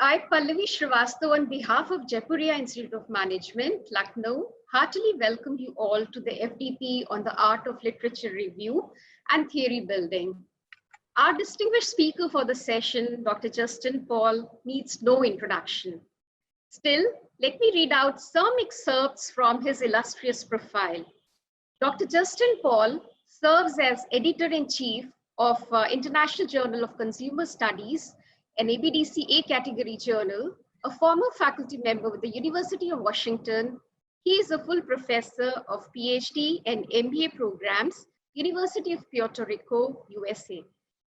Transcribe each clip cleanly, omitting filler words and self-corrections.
I, Pallavi Srivastav, on behalf of Jaipuria Institute of Management, Lucknow, heartily welcome you all to the FDP on the Art of Literature Review and Theory Building. Our distinguished speaker for the session, Dr. Justin Paul, needs no introduction. Still, let me read out some excerpts from his illustrious profile. Dr. Justin Paul serves as Editor-in-Chief of International Journal of Consumer Studies, an ABDC A category journal, a former faculty member with the University of Washington. He is a full professor of PhD and MBA programs, University of Puerto Rico, USA.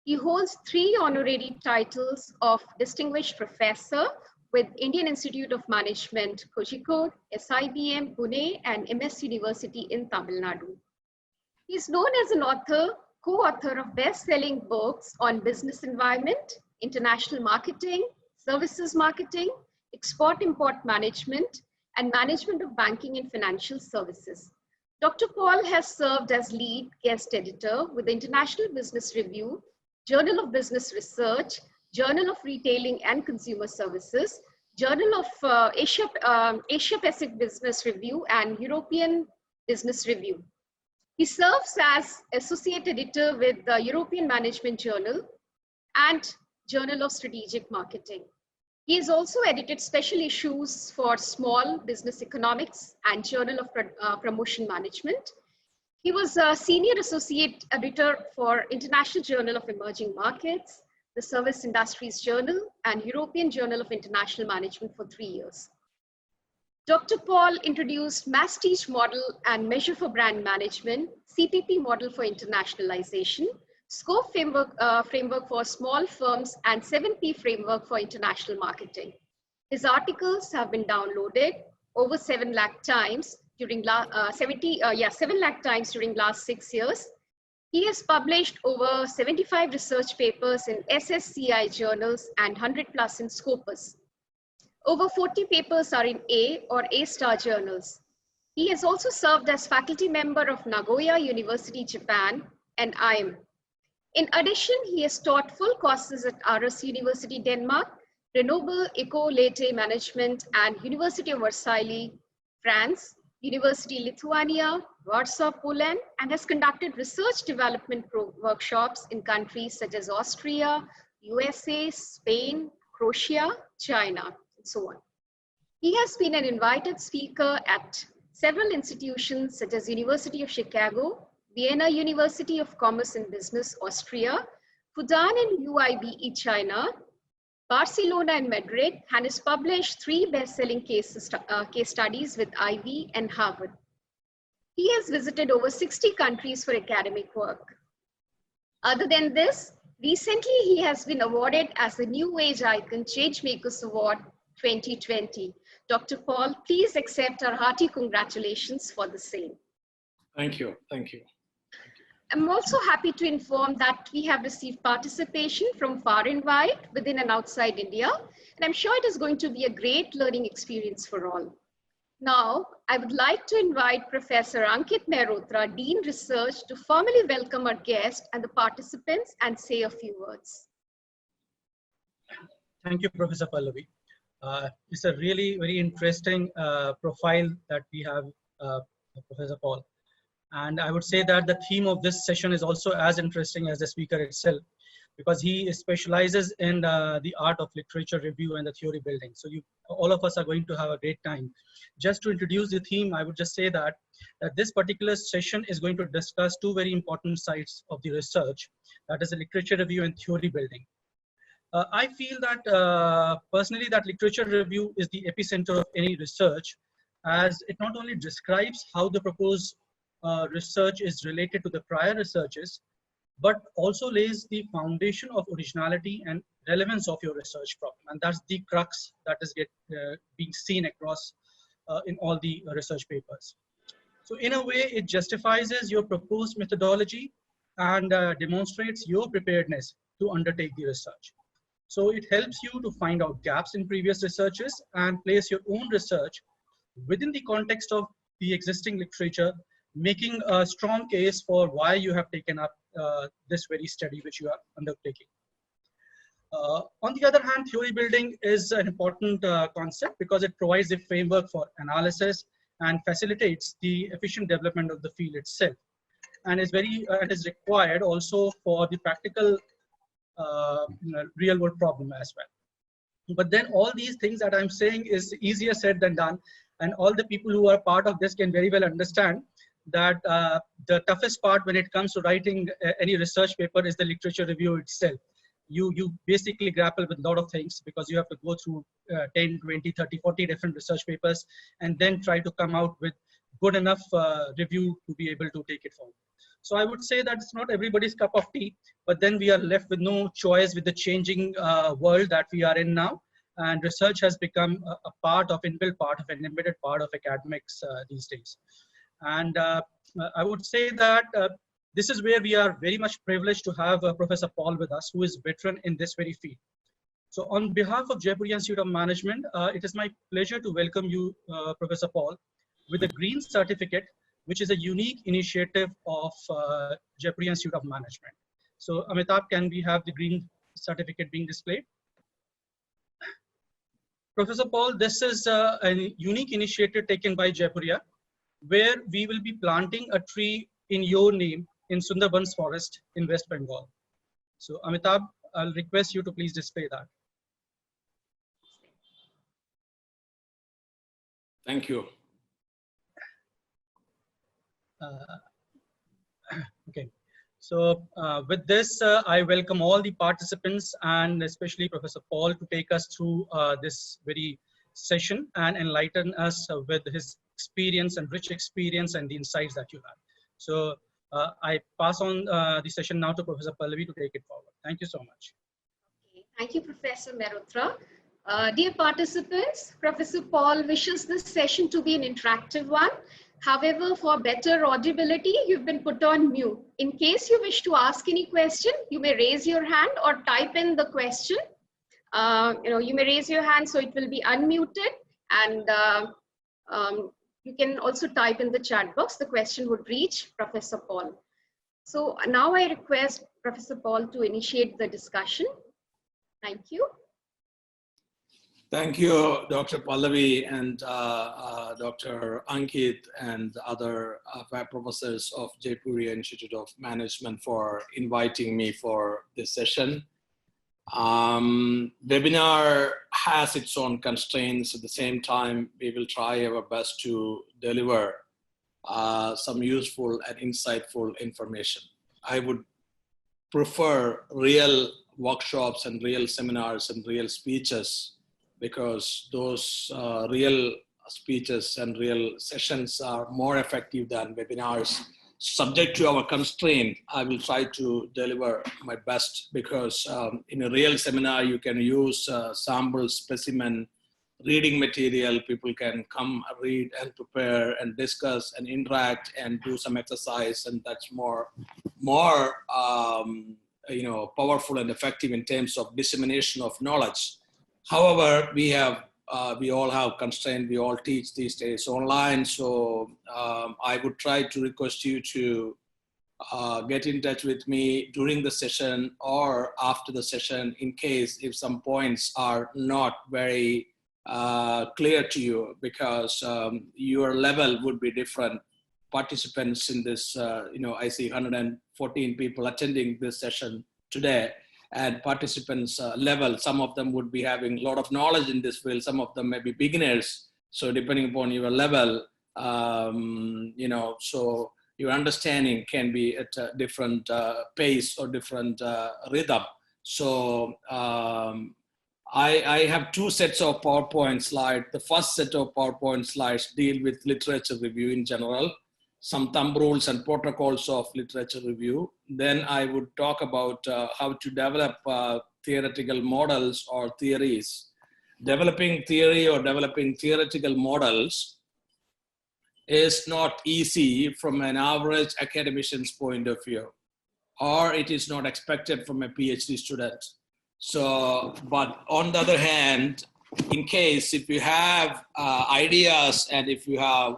He holds 3 honorary titles of Distinguished Professor with Indian Institute of Management, Kozhikode, SIBM, Pune, and MS University in Tamil Nadu. He is known as an author, co-author of best-selling books on business environment, international marketing, services marketing, export-import management, and management of banking and financial services. Dr. Paul has served as lead guest editor with the International Business Review, Journal of Business Research, Journal of Retailing and Consumer Services, Journal of Asia Pacific Business Review, and European Business Review. He serves as associate editor with the European Management Journal and Journal of Strategic Marketing. He has also edited special issues for Small Business Economics and Journal of Promotion Management. He was a senior associate editor for International Journal of Emerging Markets, the Service Industries Journal, and European Journal of International Management for 3 years. Dr. Paul introduced Mastige Model and Measure for Brand Management, CPP Model for Internationalization, Scope framework for small firms, and 7P framework for international marketing. His articles have been downloaded over 7 lakh times during 7 lakh times during last 6 years. He has published over 75 research papers in SSCI journals and 100+ in Scopus. Over 40 papers are in A or A-star journals. He has also served as faculty member of Nagoya University, Japan, and IIM. In addition, he has taught full courses at Aarhus University, Denmark, Grenoble École Management, and University of Versailles, France, University Lithuania, Warsaw, Poland, and has conducted research development workshops in countries such as Austria, USA, Spain, Croatia, China, and so on. He has been an invited speaker at several institutions such as University of Chicago, Vienna University of Commerce and Business, Austria, Fudan and UIBE, China, Barcelona and Madrid, and has published 3 best-selling case studies with Ivy and Harvard. He has visited over 60 countries for academic work. Other than this, recently he has been awarded as the New Age Icon Changemakers Award 2020. Dr. Paul, please accept our hearty congratulations for the same. Thank you. Thank you. I'm also happy to inform that we have received participation from far and wide, within and outside India, and I'm sure it is going to be a great learning experience for all. Now, I would like to invite Professor Ankit Mehrotra, Dean Research, to formally welcome our guest and the participants and say a few words. Thank you, Professor Pallavi. It's a really very interesting profile that we have, Professor Paul. And I would say that the theme of this session is also as interesting as the speaker itself, because he specializes in the art of literature review and the theory building. So all of us are going to have a great time. Just to introduce the theme, I would just say that this particular session is going to discuss 2 very important sides of the research, that is the literature review and theory building. I feel that personally that literature review is the epicenter of any research, as it not only describes how the proposed research is related to the prior researches, but also lays the foundation of originality and relevance of your research problem. And that's the crux that is being seen across in all the research papers. So in a way, it justifies your proposed methodology and demonstrates your preparedness to undertake the research. So it helps you to find out gaps in previous researches and place your own research within the context of the existing literature, making a strong case for why you have taken up this very study which you are undertaking. On the other hand, theory building is an important concept because it provides a framework for analysis and facilitates the efficient development of the field itself, and is it is required also for the practical real world problem as well. But then all these things that I'm saying is easier said than done, and all the people who are part of this can very well understand that the toughest part when it comes to writing any research paper is the literature review itself. You basically grapple with a lot of things because you have to go through 10, 20, 30, 40 different research papers and then try to come out with good enough review to be able to take it forward. So I would say that it's not everybody's cup of tea, but then we are left with no choice with the changing world that we are in now. And research has become a part of, inbuilt part of, an embedded part of academics these days. And I would say that this is where we are very much privileged to have Professor Paul with us, who is veteran in this very field. So on behalf of Jaipuria Institute of Management, it is my pleasure to welcome you, Professor Paul, with a Green Certificate, which is a unique initiative of Jaipuria Institute of Management. So Amitabh, can we have the Green Certificate being displayed? Professor Paul, this is a unique initiative taken by Jaipuria, where we will be planting a tree in your name in Sundarbans forest in West Bengal. So Amitabh, I'll request you to please display that. Thank you. Okay, so with this, I welcome all the participants and especially Professor Paul to take us through this very session and enlighten us with his experience and rich experience and the insights that you have. So I pass on the session now to Professor Pallavi to take it forward. Thank you so much. Okay. Thank you, Professor Mehrotra. Dear participants, Professor Paul wishes this session to be an interactive one. However, for better audibility, you've been put on mute. In case you wish to ask any question, you may raise your hand or type in the question. You may raise your hand so it will be unmuted, and you can also type in the chat box. The question would reach Professor Paul. So now I request Professor Paul to initiate the discussion. Thank you. Thank you, Dr. Pallavi and Dr. Ankit and other professors of Jaipuria Institute of Management for inviting me for this session. Webinar has its own constraints. At the same time, we will try our best to deliver some useful and insightful information. I would prefer real workshops and real seminars and real speeches, because those real speeches and real sessions are more effective than webinars. Subject to our constraint, I will try to deliver my best, because in a real seminar, you can use sample specimen reading material. People can come read and prepare and discuss and interact and do some exercise, and that's more powerful and effective in terms of dissemination of knowledge. However, we all have constraints. We all teach these days online. So I would try to request you to get in touch with me during the session or after the session, in case if some points are not very clear to you, because your level would be different. Participants in this, I see 114 people attending this session today. And participants level, some of them would be having a lot of knowledge in this field, some of them may be beginners. So depending upon your level, so your understanding can be at a different pace or different rhythm. So I have two sets of PowerPoint slides. The first set of PowerPoint slides deal with literature review in general, some thumb rules and protocols of literature review. Then I would talk about how to develop theoretical models or theories. Developing theory or developing theoretical models is not easy from an average academician's point of view, or it is not expected from a PhD student. So, but on the other hand, in case if you have ideas and if you have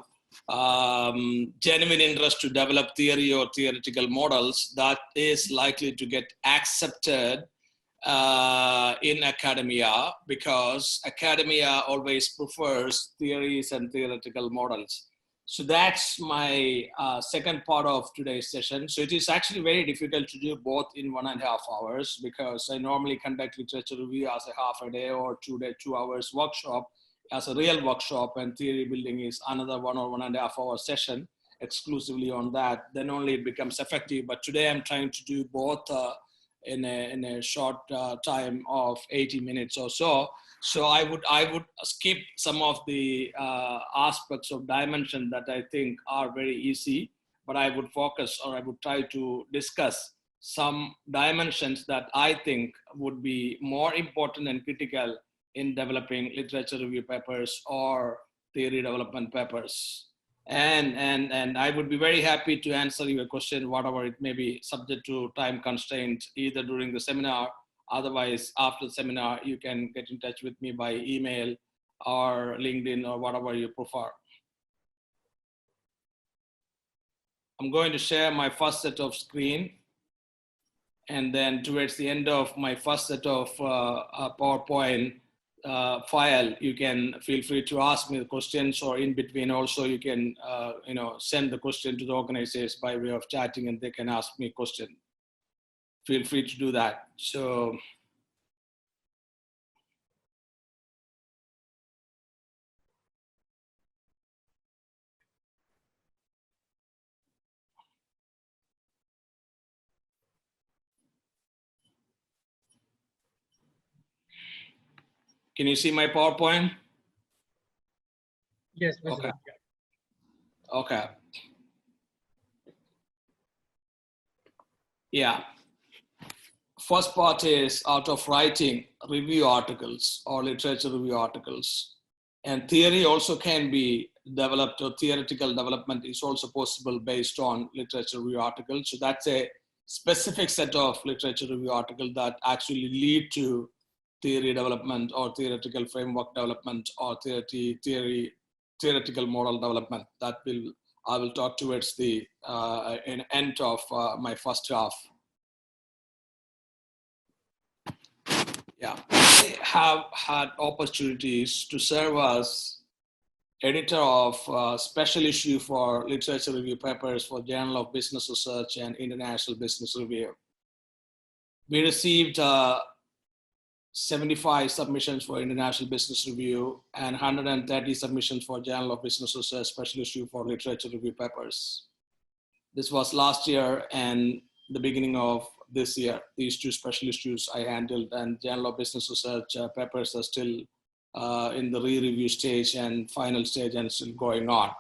genuine interest to develop theory or theoretical models, that is likely to get accepted in academia, because academia always prefers theories and theoretical models. So that's my second part of today's session. So it is actually very difficult to do both in 1.5 hours, because I normally conduct literature review as a half a day or 2 hours workshop as a real workshop, and theory building is another 1 or 1.5 hour session exclusively on that. Then only it becomes effective. But today I'm trying to do both in a short time of 80 minutes or so. So I would skip some of the aspects of dimension that I think are very easy, but I would focus, or I would try to discuss some dimensions that I think would be more important and critical in developing literature review papers or theory development papers. And I would be very happy to answer your question, whatever it may be, subject to time constraint, either during the seminar. Otherwise, after the seminar, you can get in touch with me by email or LinkedIn or whatever you prefer. I'm going to share my first set of screen. And then towards the end of my first set of PowerPoint file, you can feel free to ask me the questions, or in between also you can send the question to the organizers by way of chatting, and they can ask me a question. Feel free to do that. So can you see my PowerPoint? Yes, visible. Okay. Okay. Yeah. First part is out of writing review articles or literature review articles. And theory also can be developed, or theoretical development is also possible based on literature review articles. So that's a specific set of literature review articles that actually lead to theory development or theoretical framework development or theoretical model development. That I will talk towards the end of my first half. Yeah, I have had opportunities to serve as editor of special issue for literature review papers for Journal of Business Research and International Business Review. We received 75 submissions for International Business Review and 130 submissions for Journal of Business Research special issue for literature review papers. This was last year and the beginning of this year. These two special issues I handled, and Journal of Business Research papers are still in the re-review stage and final stage and still going on.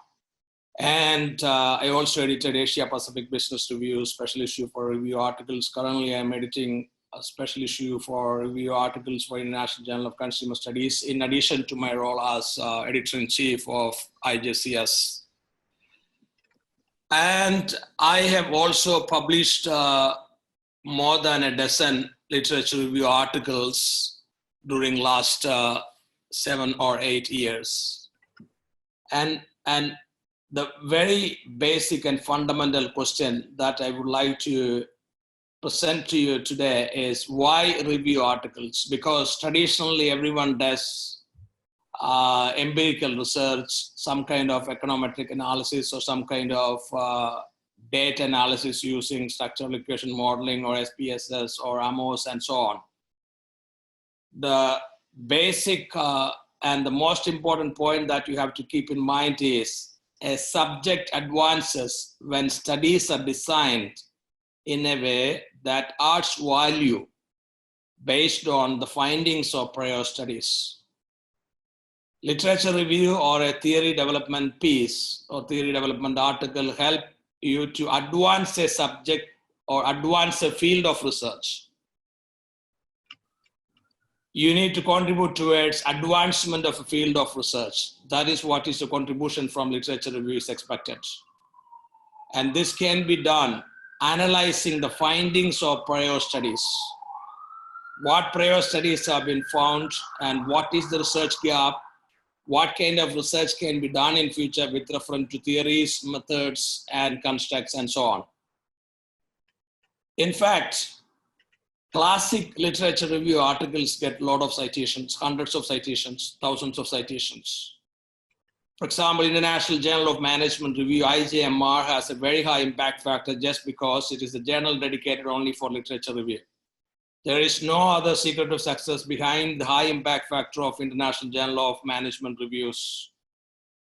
And I also edited Asia Pacific Business Review special issue for review articles. Currently, I'm editing a special issue for review articles for International Journal of Consumer Studies, in addition to my role as editor-in-chief of IJCS. And I have also published more than a dozen literature review articles during last 7 or 8 years. And the very basic and fundamental question that I would like to present to you today is, why review articles? Because traditionally everyone does empirical research, some kind of econometric analysis, or some kind of data analysis using structural equation modeling or SPSS or AMOS and so on. The basic and the most important point that you have to keep in mind is, a subject advances when studies are designed in a way that adds value based on the findings of prior studies. Literature review or a theory development piece or theory development article help you to advance a subject or advance a field of research. You need to contribute towards advancement of a field of research. That is what is the contribution from literature review is expected. And this can be done analyzing the findings of prior studies. What prior studies have been found and what is the research gap? What kind of research can be done in future with reference to theories, methods, and constructs, and so on. In fact, Classic literature review articles get a lot of citations, hundreds of citations, thousands of citations. For example, International Journal of Management Review, IIMK, has a very high impact factor just because it is a journal dedicated only for literature review. There is no other secret of success behind the high impact factor of International Journal of Management Reviews.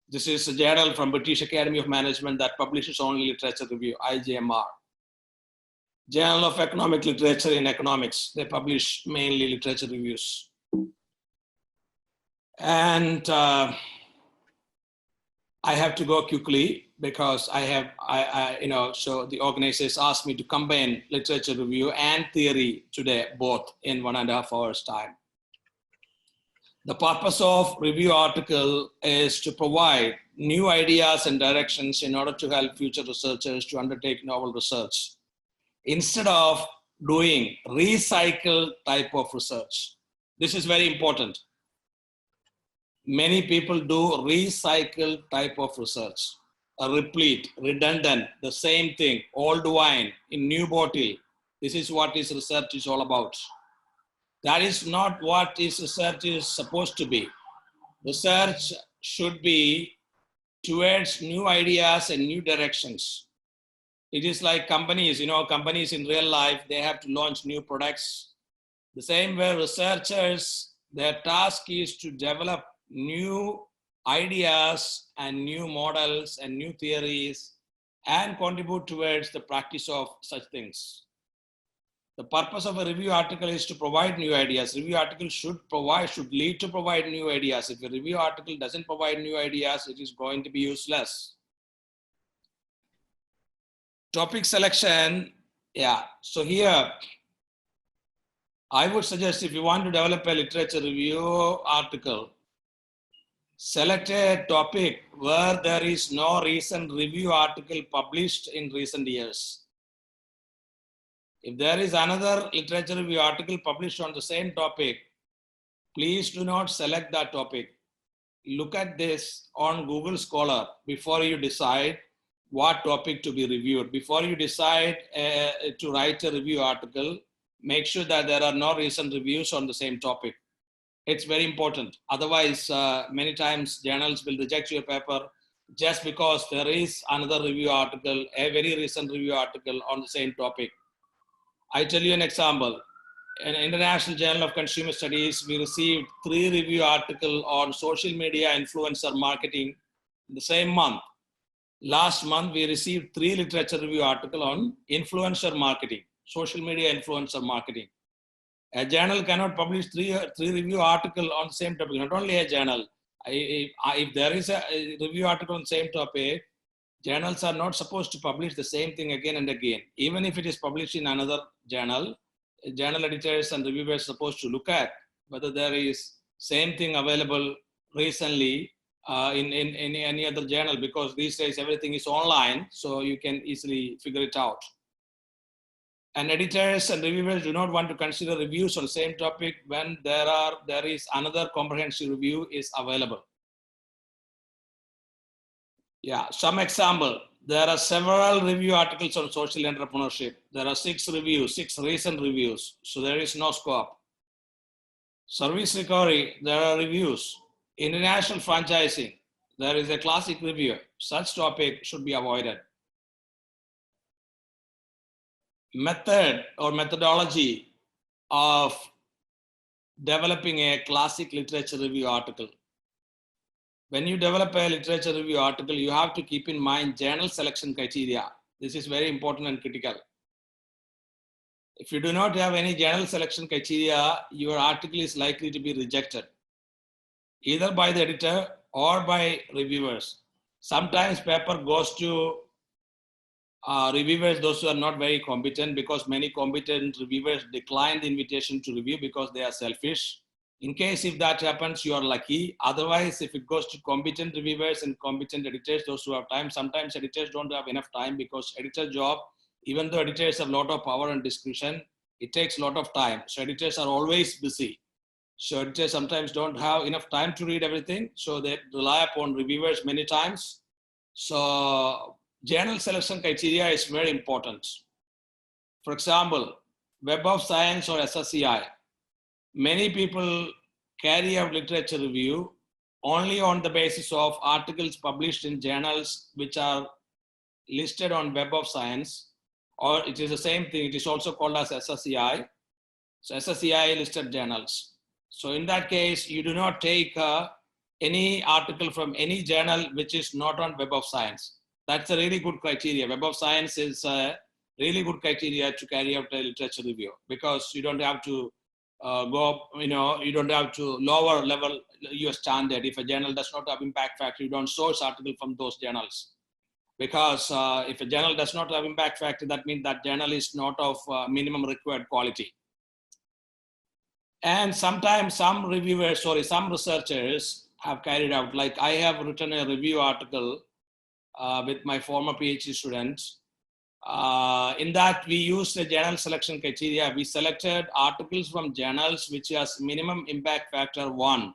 This is a journal from British Academy of Management that publishes only literature review, IIMK. Journal of Economic Literature in Economics, they publish mainly literature reviews. And I have to go quickly because so the organizers asked me to combine literature review and theory today, both in 1.5 hours time. The purpose of review article is to provide new ideas and directions in order to help future researchers to undertake novel research, instead of doing recycled type of research. This is very important. Many people do recycled type of research, a replete, redundant, the same thing, old wine in new bottle. This is what this research is all about. That is not what this research is supposed to be. Research should be towards new ideas and new directions. It is like companies, companies in real life, they have to launch new products. The same way researchers, their task is to develop new ideas and new models and new theories and contribute towards the practice of such things. The purpose of a review article is to provide new ideas. Review article should lead to provide new ideas. If a review article doesn't provide new ideas, it is going to be useless. Topic selection, so here, I would suggest if you want to develop a literature review article, select a topic where there is no recent review article published in recent years. If there is another literature review article published on the same topic, please do not select that topic. Look at this on Google Scholar before you decide what topic to be reviewed. Before you decide to write a review article, make sure that there are no recent reviews on the same topic. It's very important. Otherwise, many times journals will reject your paper just because there is another review article, a very recent review article on the same topic. I tell you an example. In International Journal of Consumer Studies, we received 3 review articles on social media influencer marketing in the same month. Last month, we received 3 literature review articles on influencer marketing, social media influencer marketing. A journal cannot publish three review articles on the same topic, not only a journal. If there is a review article on the same topic, journals are not supposed to publish the same thing again and again. Even if it is published in another journal, journal editors and reviewers are supposed to look at whether there is same thing available recently in any other journal, because these days everything is online, so you can easily figure it out. And editors and reviewers do not want to consider reviews on the same topic when there is another comprehensive review is available. Some example. There are several review articles on social entrepreneurship. There are 6 recent reviews. So there is no scope. Service recovery, there are reviews. International franchising, there is a classic review. Such topic should be avoided. Method or methodology of developing a classic literature review article. When you develop a literature review article, you have to keep in mind journal selection criteria. This is very important and critical. If you do not have any journal selection criteria, your article is likely to be rejected, either by the editor or by reviewers. Sometimes paper goes to reviewers, those who are not very competent, because many competent reviewers decline the invitation to review because they are selfish. In case if that happens, you are lucky. Otherwise, if it goes to competent reviewers and competent editors, those who have time, sometimes editors don't have enough time, because editor job, even though editors have a lot of power and discretion, it takes a lot of time. So editors are always busy. So editors sometimes don't have enough time to read everything. So they rely upon reviewers many times. So journal selection criteria is very important. For example, Web of Science or SSCI, many people carry out literature review only on the basis of articles published in journals which are listed on Web of Science, or it is the same thing, it is also called as SSCI. So SSCI listed journals. So in that case, you do not take any article from any journal which is not on Web of Science. That's a really good criteria. Web of Science is a really good criteria to carry out a literature review, because you don't have to you don't have to lower level your standard. If a journal does not have impact factor, you don't source article from those journals. Because if a journal does not have impact factor, that means that journal is not of minimum required quality. And sometimes some researchers have carried out, like I have written a review article with my former PhD students. In that we used the journal selection criteria. We selected articles from journals which has minimum impact factor 1.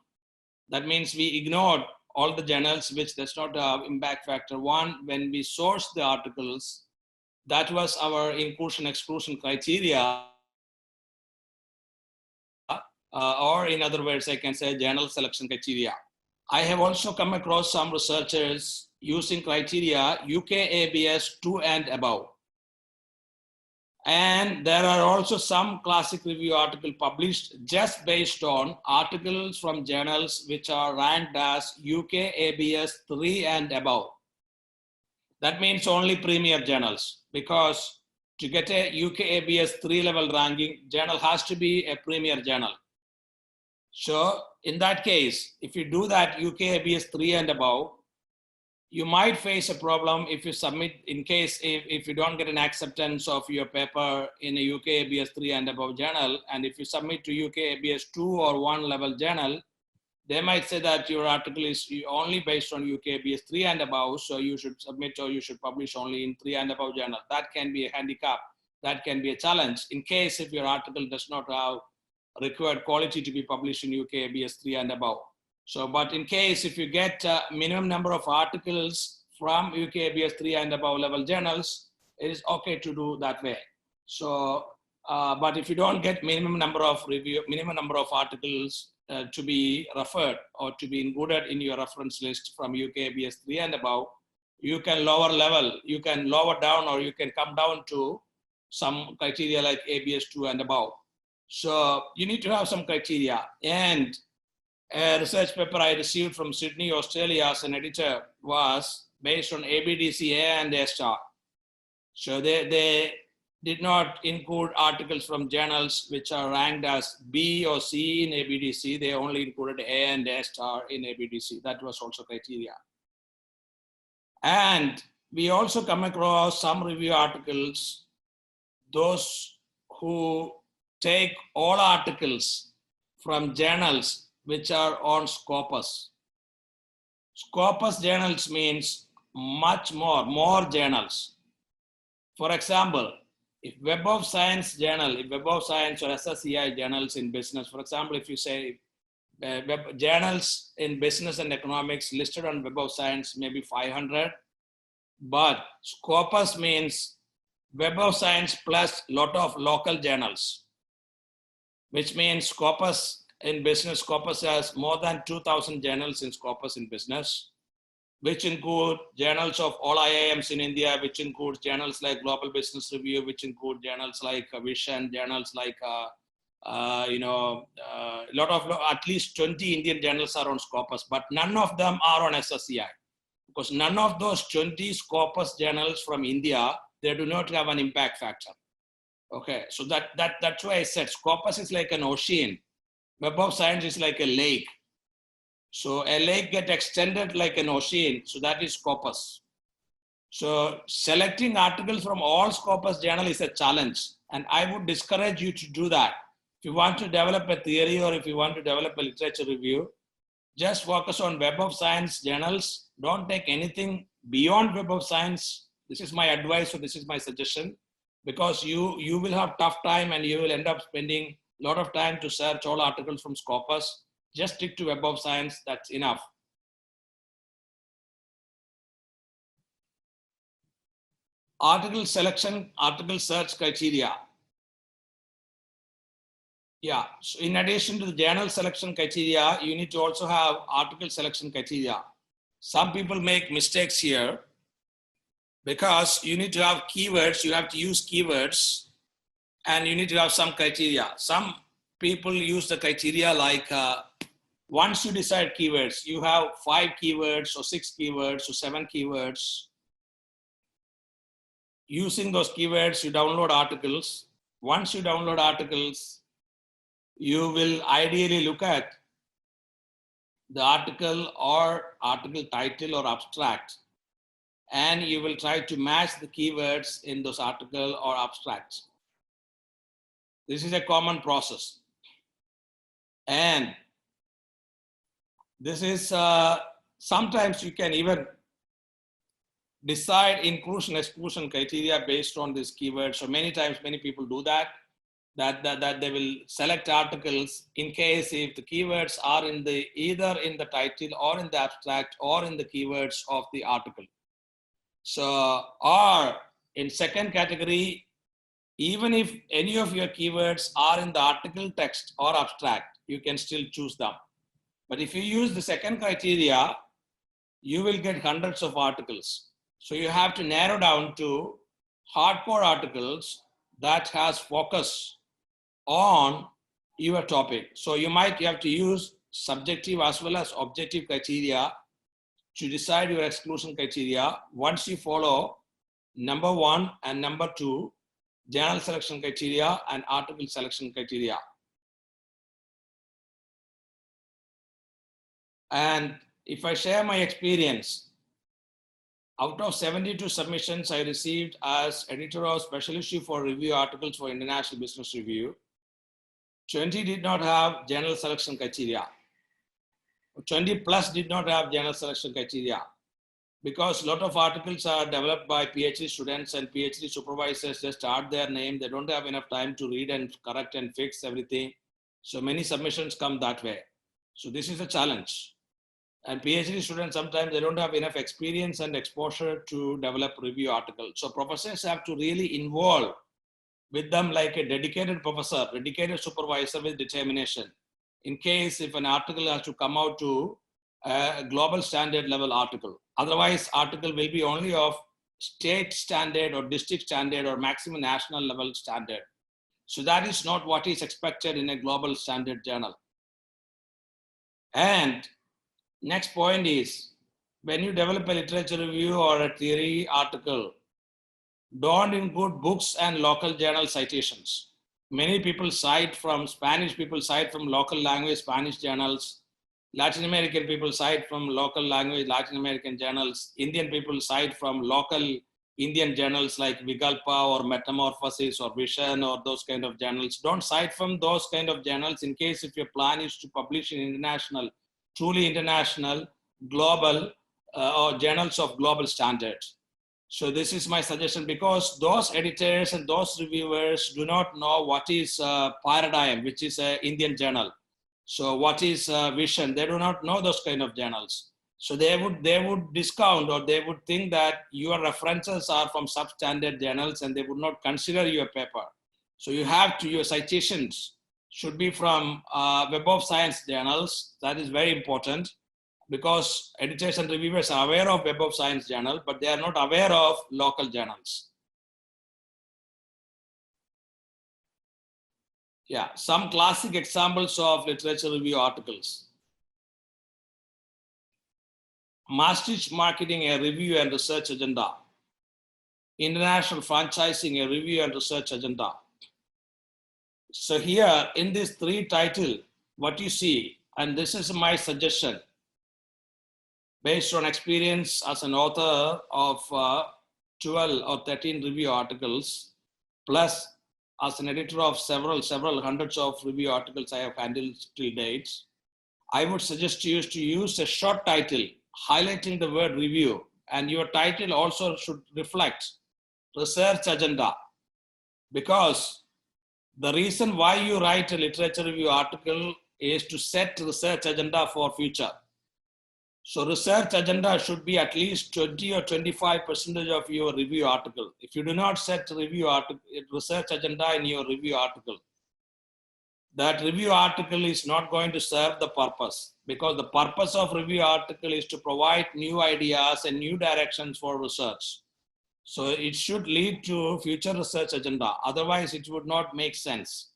That means we ignored all the journals which does not have impact factor 1 when we sourced the articles. That was our inclusion exclusion criteria. Or in other words, I can say journal selection criteria. I have also come across some researchers using criteria UKABS 2 and above. And there are also some classic review articles published just based on articles from journals which are ranked as UKABS 3 and above. That means only premier journals, because to get a UKABS 3 level ranking, journal has to be a premier journal. So in that case, if you do that UKABS 3 and above, you might face a problem if you submit, in case if you don't get an acceptance of your paper in a UKABS 3 and above journal, and if you submit to UKABS 2 or 1 level journal, they might say that your article is only based on UKABS 3 and above, so you should submit or you should publish only in 3 and above journal. That can be a handicap, that can be a challenge in case if your article does not have required quality to be published in UKABS 3 and above. So, but in case if you get a minimum number of articles from UKABS 3 and above level journals, it is okay to do that way. So, but if you don't get minimum number of articles to be referred or to be included in your reference list from UKABS 3 and above, you can lower level, you can lower down, or you can come down to some criteria like ABS 2 and above. So you need to have some criteria. And a research paper I received from Sydney, Australia as an editor was based on ABDC A and A star. So they did not include articles from journals which are ranked as B or C in ABDC. They only included A and A star in ABDC. That was also criteria. And we also come across some review articles, those who take all articles from journals which are on Scopus. Scopus journals means much more journals. For example, if Web of Science journal, if Web of Science or SSCI journals in business, for example, if you say journals in business and economics listed on Web of Science, maybe 500, but Scopus means Web of Science plus lot of local journals, which means Scopus in business, Scopus has more than 2,000 journals in Scopus in business, which include journals of all IIMs in India, which includes journals like Global Business Review, which include journals like Vision, journals like, at least 20 Indian journals are on Scopus, but none of them are on SSCI, because none of those 20 Scopus journals from India, they do not have an impact factor. Okay, so that's why I said Scopus is like an ocean. Web of Science is like a lake. So a lake gets extended like an ocean. So that is Scopus. So selecting articles from all Scopus journal is a challenge. And I would discourage you to do that. If you want to develop a theory or if you want to develop a literature review, just focus on Web of Science journals. Don't take anything beyond Web of Science. This is my advice, or this is my suggestion, because you will have tough time and you will end up spending a lot of time to search all articles from Scopus. Just stick to Web of Science, that's enough. Article selection, article search criteria. Yeah, so in addition to the journal selection criteria, you need to also have article selection criteria. Some people make mistakes here because you need to have keywords, you have to use keywords, and you need to have some criteria. Some people use the criteria like once you decide keywords, you have 5 keywords or 6 keywords or 7 keywords. Using those keywords, you download articles. Once you download articles, you will ideally look at the article or article title or abstract, and you will try to match the keywords in those article or abstracts. This is a common process. And this is sometimes you can even decide inclusion exclusion criteria based on this keyword. So many times many people do that they will select articles in case if the keywords are in the either in the title or in the abstract or in the keywords of the article. So, or in second category, even if any of your keywords are in the article text or abstract, you can still choose them. But if you use the second criteria, you will get hundreds of articles. So you have to narrow down to hardcore articles that has focus on your topic. So you have to use subjective as well as objective criteria to decide your exclusion criteria. Once you follow number 1 and number 2, journal selection criteria and article selection criteria. And if I share my experience, out of 72 submissions I received as editor of special issue for review articles for International Business Review, 20 did not have journal selection criteria. 20 plus did not have journal selection criteria, because a lot of articles are developed by PhD students, and PhD supervisors just add their name. They don't have enough time to read and correct and fix everything. So many submissions come that way. So this is a challenge. And PhD students, sometimes they don't have enough experience and exposure to develop review articles. So professors have to really involve with them like a dedicated professor, dedicated supervisor with determination. In case if an article has to come out to a global standard level article. Otherwise, article will be only of state standard or district standard or maximum national level standard. So that is not what is expected in a global standard journal. And next point is, when you develop a literature review or a theory article, don't include books and local journal citations. Many people cite from Spanish, people cite from local language Spanish journals. Latin American people cite from local language Latin American journals. Indian people cite from local Indian journals like Vigalpa or Metamorphosis or Vision or those kind of journals. Don't cite from those kind of journals in case if your plan is to publish in international, truly international, global or journals of global standards. So this is my suggestion, because those editors and those reviewers do not know what is Paradigm, which is an Indian journal. So what is Vision? They do not know those kind of journals. So they would discount, or they would think that your references are from substandard journals and they would not consider your paper. So you have to, your citations should be from Web of Science journals. That is very important, because editors and reviewers are aware of Web of Science journal, but they are not aware of local journals. Yeah, some classic examples of literature review articles. Maastricht Marketing, a review and research agenda. International Franchising, a review and research agenda. So here in this 3 title, what you see, and this is my suggestion, based on experience as an author of 12 or 13 review articles, plus as an editor of several hundreds of review articles I have handled till date, I would suggest you to use a short title highlighting the word review, and your title also should reflect research agenda, because the reason why you write a literature review article is to set research agenda for future. So research agenda should be at least 20 or 25% of your review article. If you do not set research agenda in your review article, that review article is not going to serve the purpose, because the purpose of review article is to provide new ideas and new directions for research. So it should lead to future research agenda. Otherwise, it would not make sense.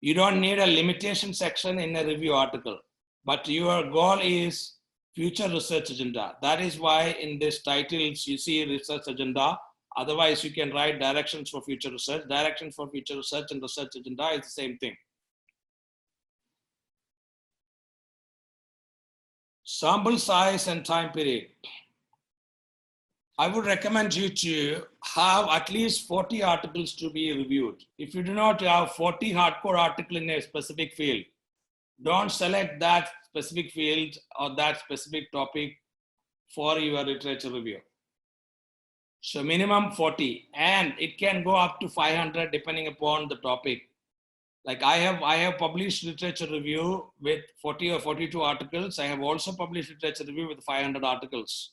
You don't need a limitation section in a review article, but your goal is future research agenda. That is why in this titles you see research agenda. Otherwise, you can write directions for future research. Directions for future research and research agenda is the same thing. Sample size and time period. I would recommend you to have at least 40 articles to be reviewed. If you do not have 40 hardcore articles in a specific field, don't select that specific field or that specific topic for your literature review. So minimum 40, and it can go up to 500 depending upon the topic. Like I have published literature review with 40 or 42 articles. I have also published literature review with 500 articles.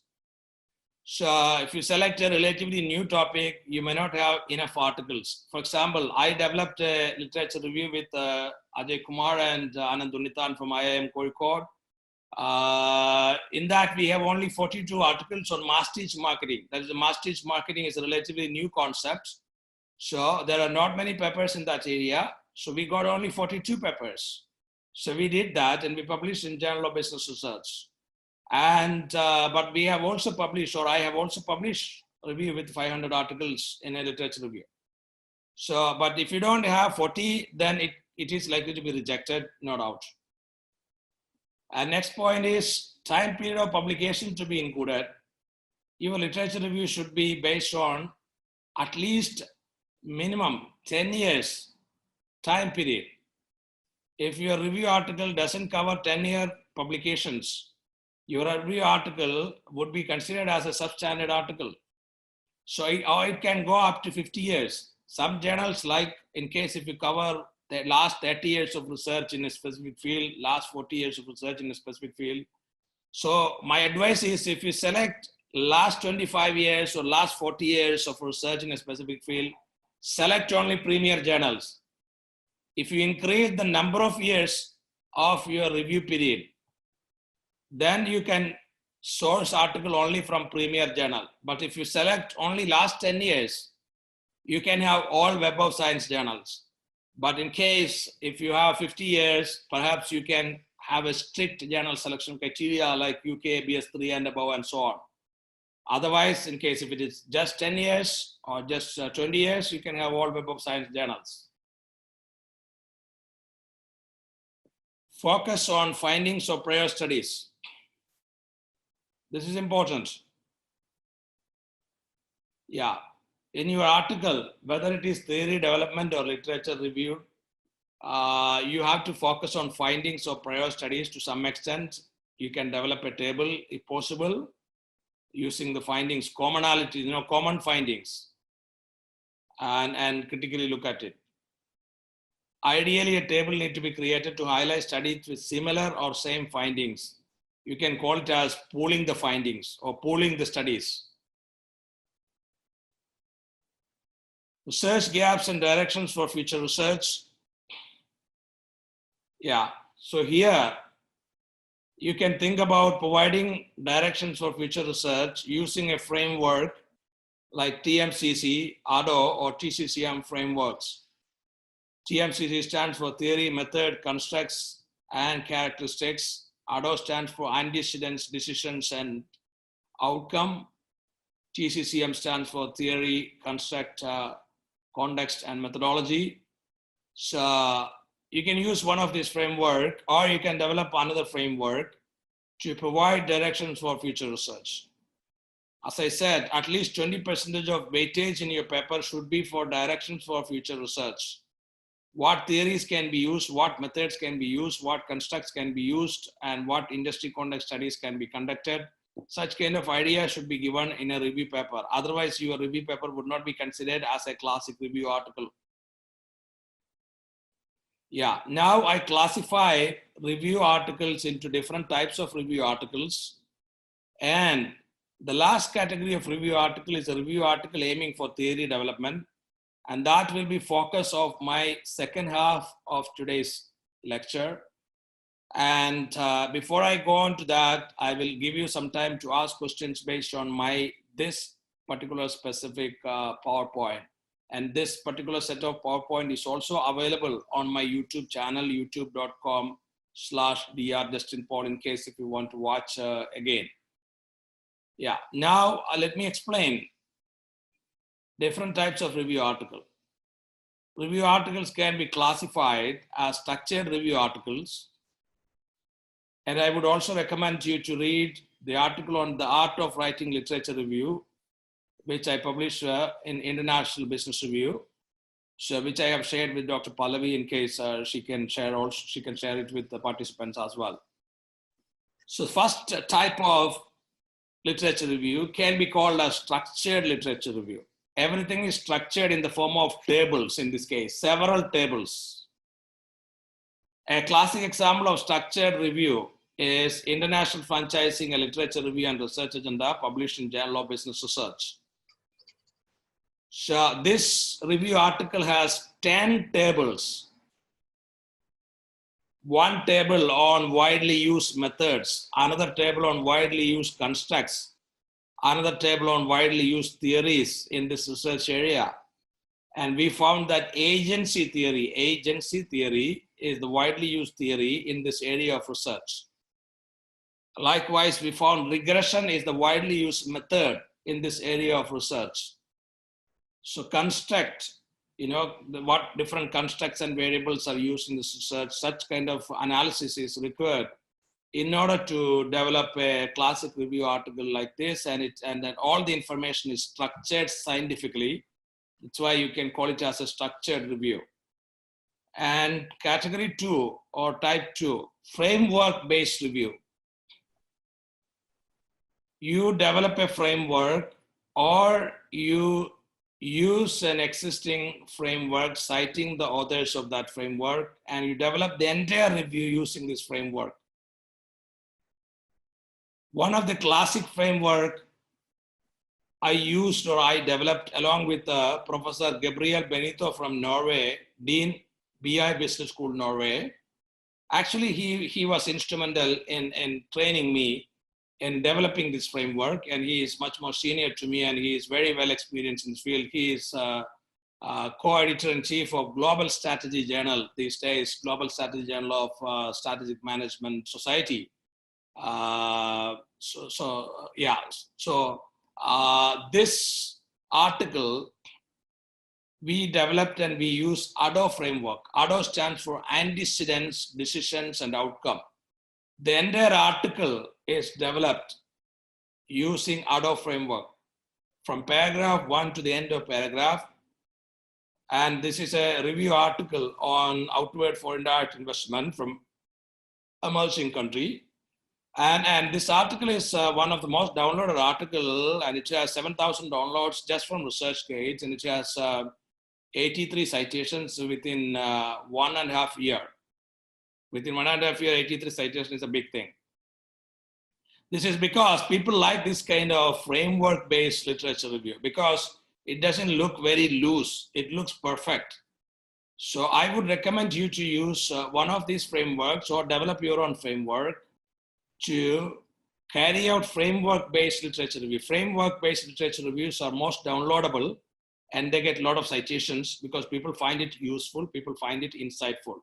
So if you select a relatively new topic, you may not have enough articles. For example, I developed a literature review with Ajay Kumar and Anand Unithan from IIM Puerto. In that, we have only 42 articles on mass-teach marketing. That is, the mass-teach marketing is a relatively new concept. So there are not many papers in that area. So we got only 42 papers. So we did that and we published in Journal of Business Research. And, but we have also published, or I have also published review with 500 articles in a literature review. So, but if you don't have 40, then it is likely to be rejected, no doubt. And next point is time period of publication to be included. Your literature review should be based on at least minimum 10 years time period. If your review article doesn't cover 10-year publications, your review article would be considered as a substandard article. So it can go up to 50 years. Some journals, like in case if you cover the last 30 years of research in a specific field, last 40 years of research in a specific field. So my advice is, if you select last 25 years or last 40 years of research in a specific field, select only premier journals. If you increase the number of years of your review period, then you can source article only from premier journal. But if you select only last 10 years, you can have all Web of Science journals. But in case if you have 50 years, perhaps you can have a strict journal selection criteria like UK, BS3 and above and so on. Otherwise, in case if it is just 10 years or just 20 years, you can have all Web of Science journals. Focus on findings of prior studies. This is important. Yeah. In your article, whether it is theory development or literature review, you have to focus on findings of prior studies to some extent. You can develop a table if possible, using the findings, commonality, common findings, and critically look at it. Ideally, a table needs to be created to highlight studies with similar or same findings. You can call it as pooling the findings or pooling the studies. Research gaps and directions for future research. Yeah, so here you can think about providing directions for future research using a framework like TMCC, ADO, or TCCM frameworks. TMCC stands for Theory, Method, Constructs, and Characteristics. ADO stands for Antecedents, Decisions, and Outcome. TCCM stands for Theory, Construct, Context, and Methodology. So you can use one of these framework, or you can develop another framework to provide directions for future research. As I said, at least 20% of weightage in your paper should be for directions for future research. What theories can be used, what methods can be used, what constructs can be used, and what industry context studies can be conducted. Such kind of idea should be given in a review paper. Otherwise, your review paper would not be considered as a classic review article. Yeah, now I classify review articles into different types of review articles. And the last category of review article is a review article aiming for theory development. And that will be focus of my second half of today's lecture. And before I go on to that, I will give you some time to ask questions based on this particular specific PowerPoint. And this particular set of PowerPoint is also available on my YouTube channel, youtube.com/drdestinpaul, in case if you want to watch again. Yeah, now let me explain different types of review articles. Review articles can be classified as structured review articles. And I would also recommend you to read the article on the art of writing literature review, which I published in International Business Review, so which I have shared with Dr. Pallavi in case she can share it with the participants as well. So first type of literature review can be called a structured literature review. Everything is structured in the form of tables, in this case, several tables. A classic example of structured review is International Franchising, a Literature Review and Research Agenda, published in Journal of Business Research. So this review article has 10 tables. One table on widely used methods, another table on widely used constructs, another table on widely used theories in this research area. And we found that agency theory is the widely used theory in this area of research. Likewise, we found regression is the widely used method in this area of research. So construct, what different constructs and variables are used in this research, such kind of analysis is required in order to develop a classic review article like this, and then all the information is structured scientifically. That's why you can call it as a structured review. And category 2 or type 2, framework-based review. You develop a framework or you use an existing framework, citing the authors of that framework, and you develop the entire review using this framework. One of the classic framework I developed along with Professor Gabriel Benito from Norway, Dean, BI Business School, Norway. Actually, he was instrumental in training me in developing this framework, and he is much more senior to me, and he is very well experienced in this field. He is co-editor-in-chief of Global Strategy Journal these days, Global Strategy Journal of Strategic Management Society. This article we developed and we use ADO framework. ADO stands for Antecedents, Decisions, and Outcome. The entire article is developed using ADO framework from paragraph 1 to the end of paragraph. And this is a review article on outward foreign direct investment from emerging country. And this article is one of the most downloaded article, and it has 7,000 downloads just from ResearchGate, and it has 83 citations within 1.5 years. Within 1.5 years, 83 citations is a big thing. This is because people like this kind of framework-based literature review because it doesn't look very loose. It looks perfect. So I would recommend you to use one of these frameworks or develop your own framework to carry out framework-based literature review. Framework-based literature reviews are most downloadable, and they get a lot of citations because people find it useful, people find it insightful,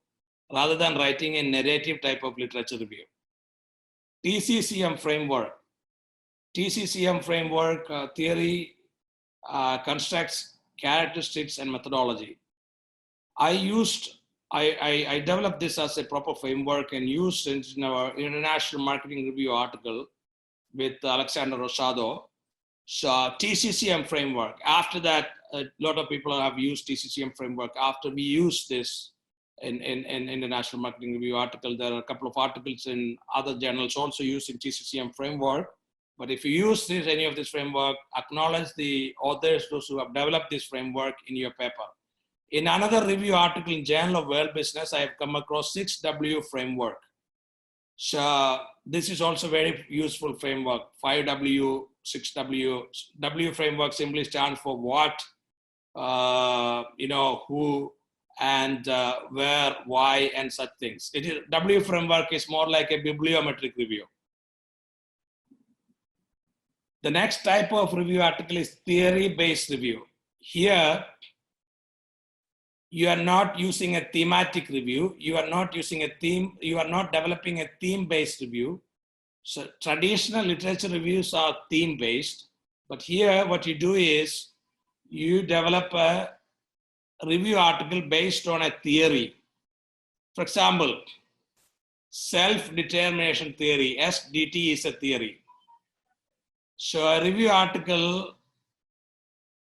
rather than writing a narrative type of literature review. TCCM framework. TCCM framework, theory, constructs, characteristics, and methodology. I developed this as a proper framework and used it in our International Marketing Review article with Alexander Rosado. So TCCM framework. After that, a lot of people have used TCCM framework. After we use this in International Marketing Review article, there are a couple of articles in other journals also using TCCM framework. But if you use any of this framework, acknowledge the authors, those who have developed this framework in your paper. In another review article in Journal of World Business, I have come across 6W framework. So this is also very useful framework, 5W, 6W. W framework simply stands for what, who and where, why, and such things. W framework is more like a bibliometric review. The next type of review article is theory-based review. Here, you are not using a thematic review. You are not using a theme. You are not developing a theme-based review. So traditional literature reviews are theme-based, but here what you do is you develop a review article based on a theory. For example, self-determination theory, SDT is a theory. So a review article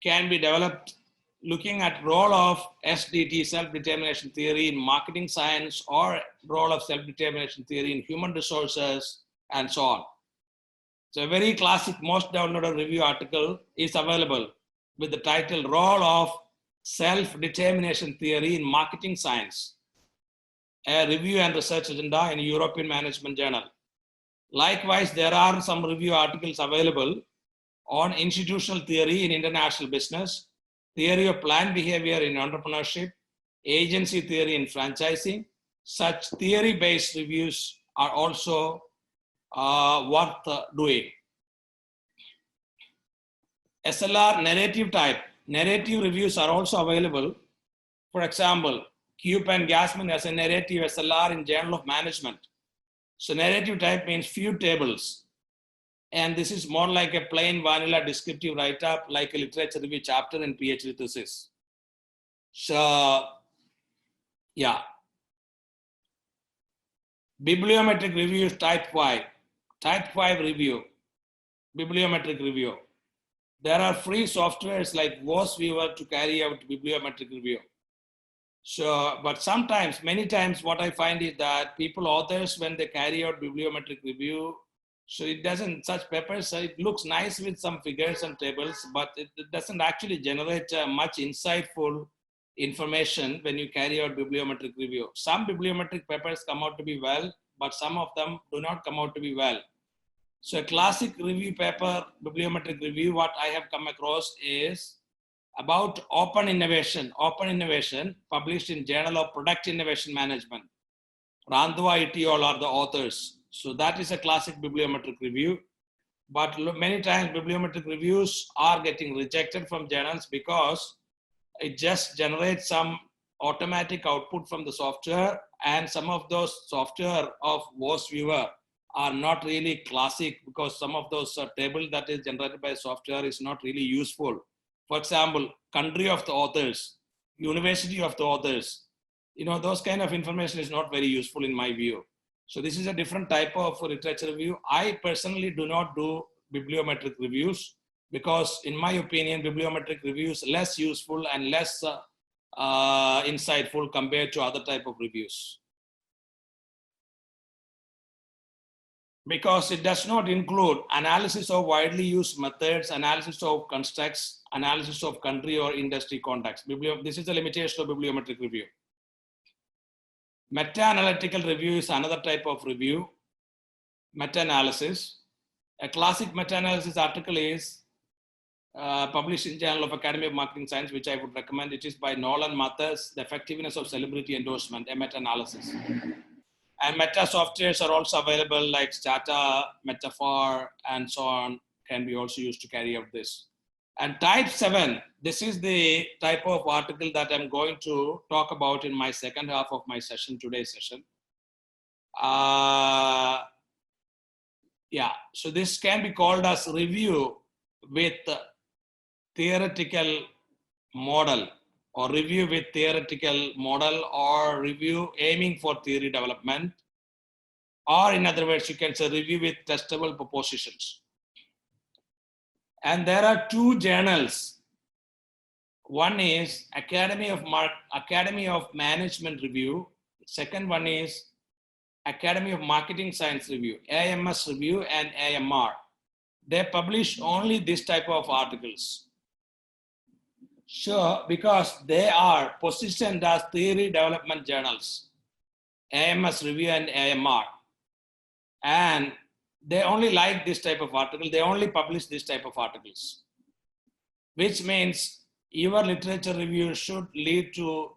can be developed looking at role of SDT, self-determination theory, in marketing science, or role of self-determination theory in human resources, and so on. So a very classic, most downloaded review article is available with the title Role of Self-Determination Theory in Marketing Science, a review and research agenda in European Management Journal. Likewise, there are some review articles available on institutional theory in international business, theory of planned behavior in entrepreneurship, agency theory in franchising. Such theory-based reviews are also worth doing. SLR narrative type. Narrative reviews are also available. For example, Coop and Gassman has a narrative SLR in Journal of Management. So narrative type means few tables. And this is more like a plain vanilla descriptive write-up, like a literature review chapter in PhD thesis. So, yeah. Bibliometric reviews type 5. Type 5 review, bibliometric review. There are free softwares like Viewer to carry out bibliometric review. So, but sometimes, many times what I find is that authors, when they carry out bibliometric review, so it doesn't, such papers, it looks nice with some figures and tables, but it doesn't actually generate much insightful information when you carry out bibliometric review. Some bibliometric papers come out to be well, but some of them do not come out to be well. So a classic review paper, bibliometric review, what I have come across is about open innovation published in Journal of Product Innovation Management. Randhwa et al. Are the authors. So that is a classic bibliometric review. But many times bibliometric reviews are getting rejected from journals because it just generates some automatic output from the software, and some of those software of Viewer are not really classic because some of those table that is generated by software is not really useful. For example, country of the authors, university of the authors, those kind of information is not very useful in my view. So this is a different type of literature review. I personally do not do bibliometric reviews because in my opinion, bibliometric reviews less useful and less insightful compared to other type of reviews. Because it does not include analysis of widely used methods, analysis of constructs, analysis of country or industry context. This is the limitation of bibliometric review. Meta-analytical review is another type of review. Meta-analysis. A classic meta-analysis article is published in Journal of Academy of Marketing Science, which I would recommend. It is by Nolan Mathers, The Effectiveness of Celebrity Endorsement, a meta-analysis. And meta softwares are also available like Stata, Metaphor, and so on, can be also used to carry out this. And type 7, this is the type of article that I'm going to talk about in my second half of my session, today's session. Yeah, so this can be called as review with theoretical model, or review with theoretical model, or review aiming for theory development, or in other words, you can say review with testable propositions. And there are two journals. One is Academy of Management Review. Second one is Academy of Marketing Science Review, AMS Review and AMR. They publish only this type of articles. Sure, because they are positioned as theory development journals, AMS Review and AMR. And they only like this type of article. They only publish this type of articles, which means your literature review should lead to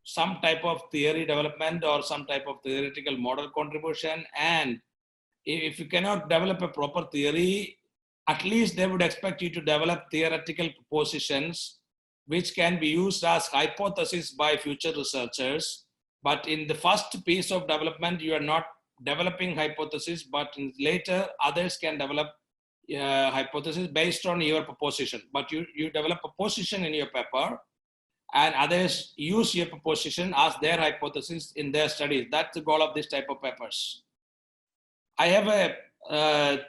some type of theory development or some type of theoretical model contribution. And if you cannot develop a proper theory, at least they would expect you to develop theoretical propositions which can be used as hypotheses by future researchers. But in the first piece of development, you are not developing hypotheses, but later others can develop hypothesis based on your proposition. But you develop a position in your paper, and others use your proposition as their hypothesis in their studies. That's the goal of this type of papers. I have a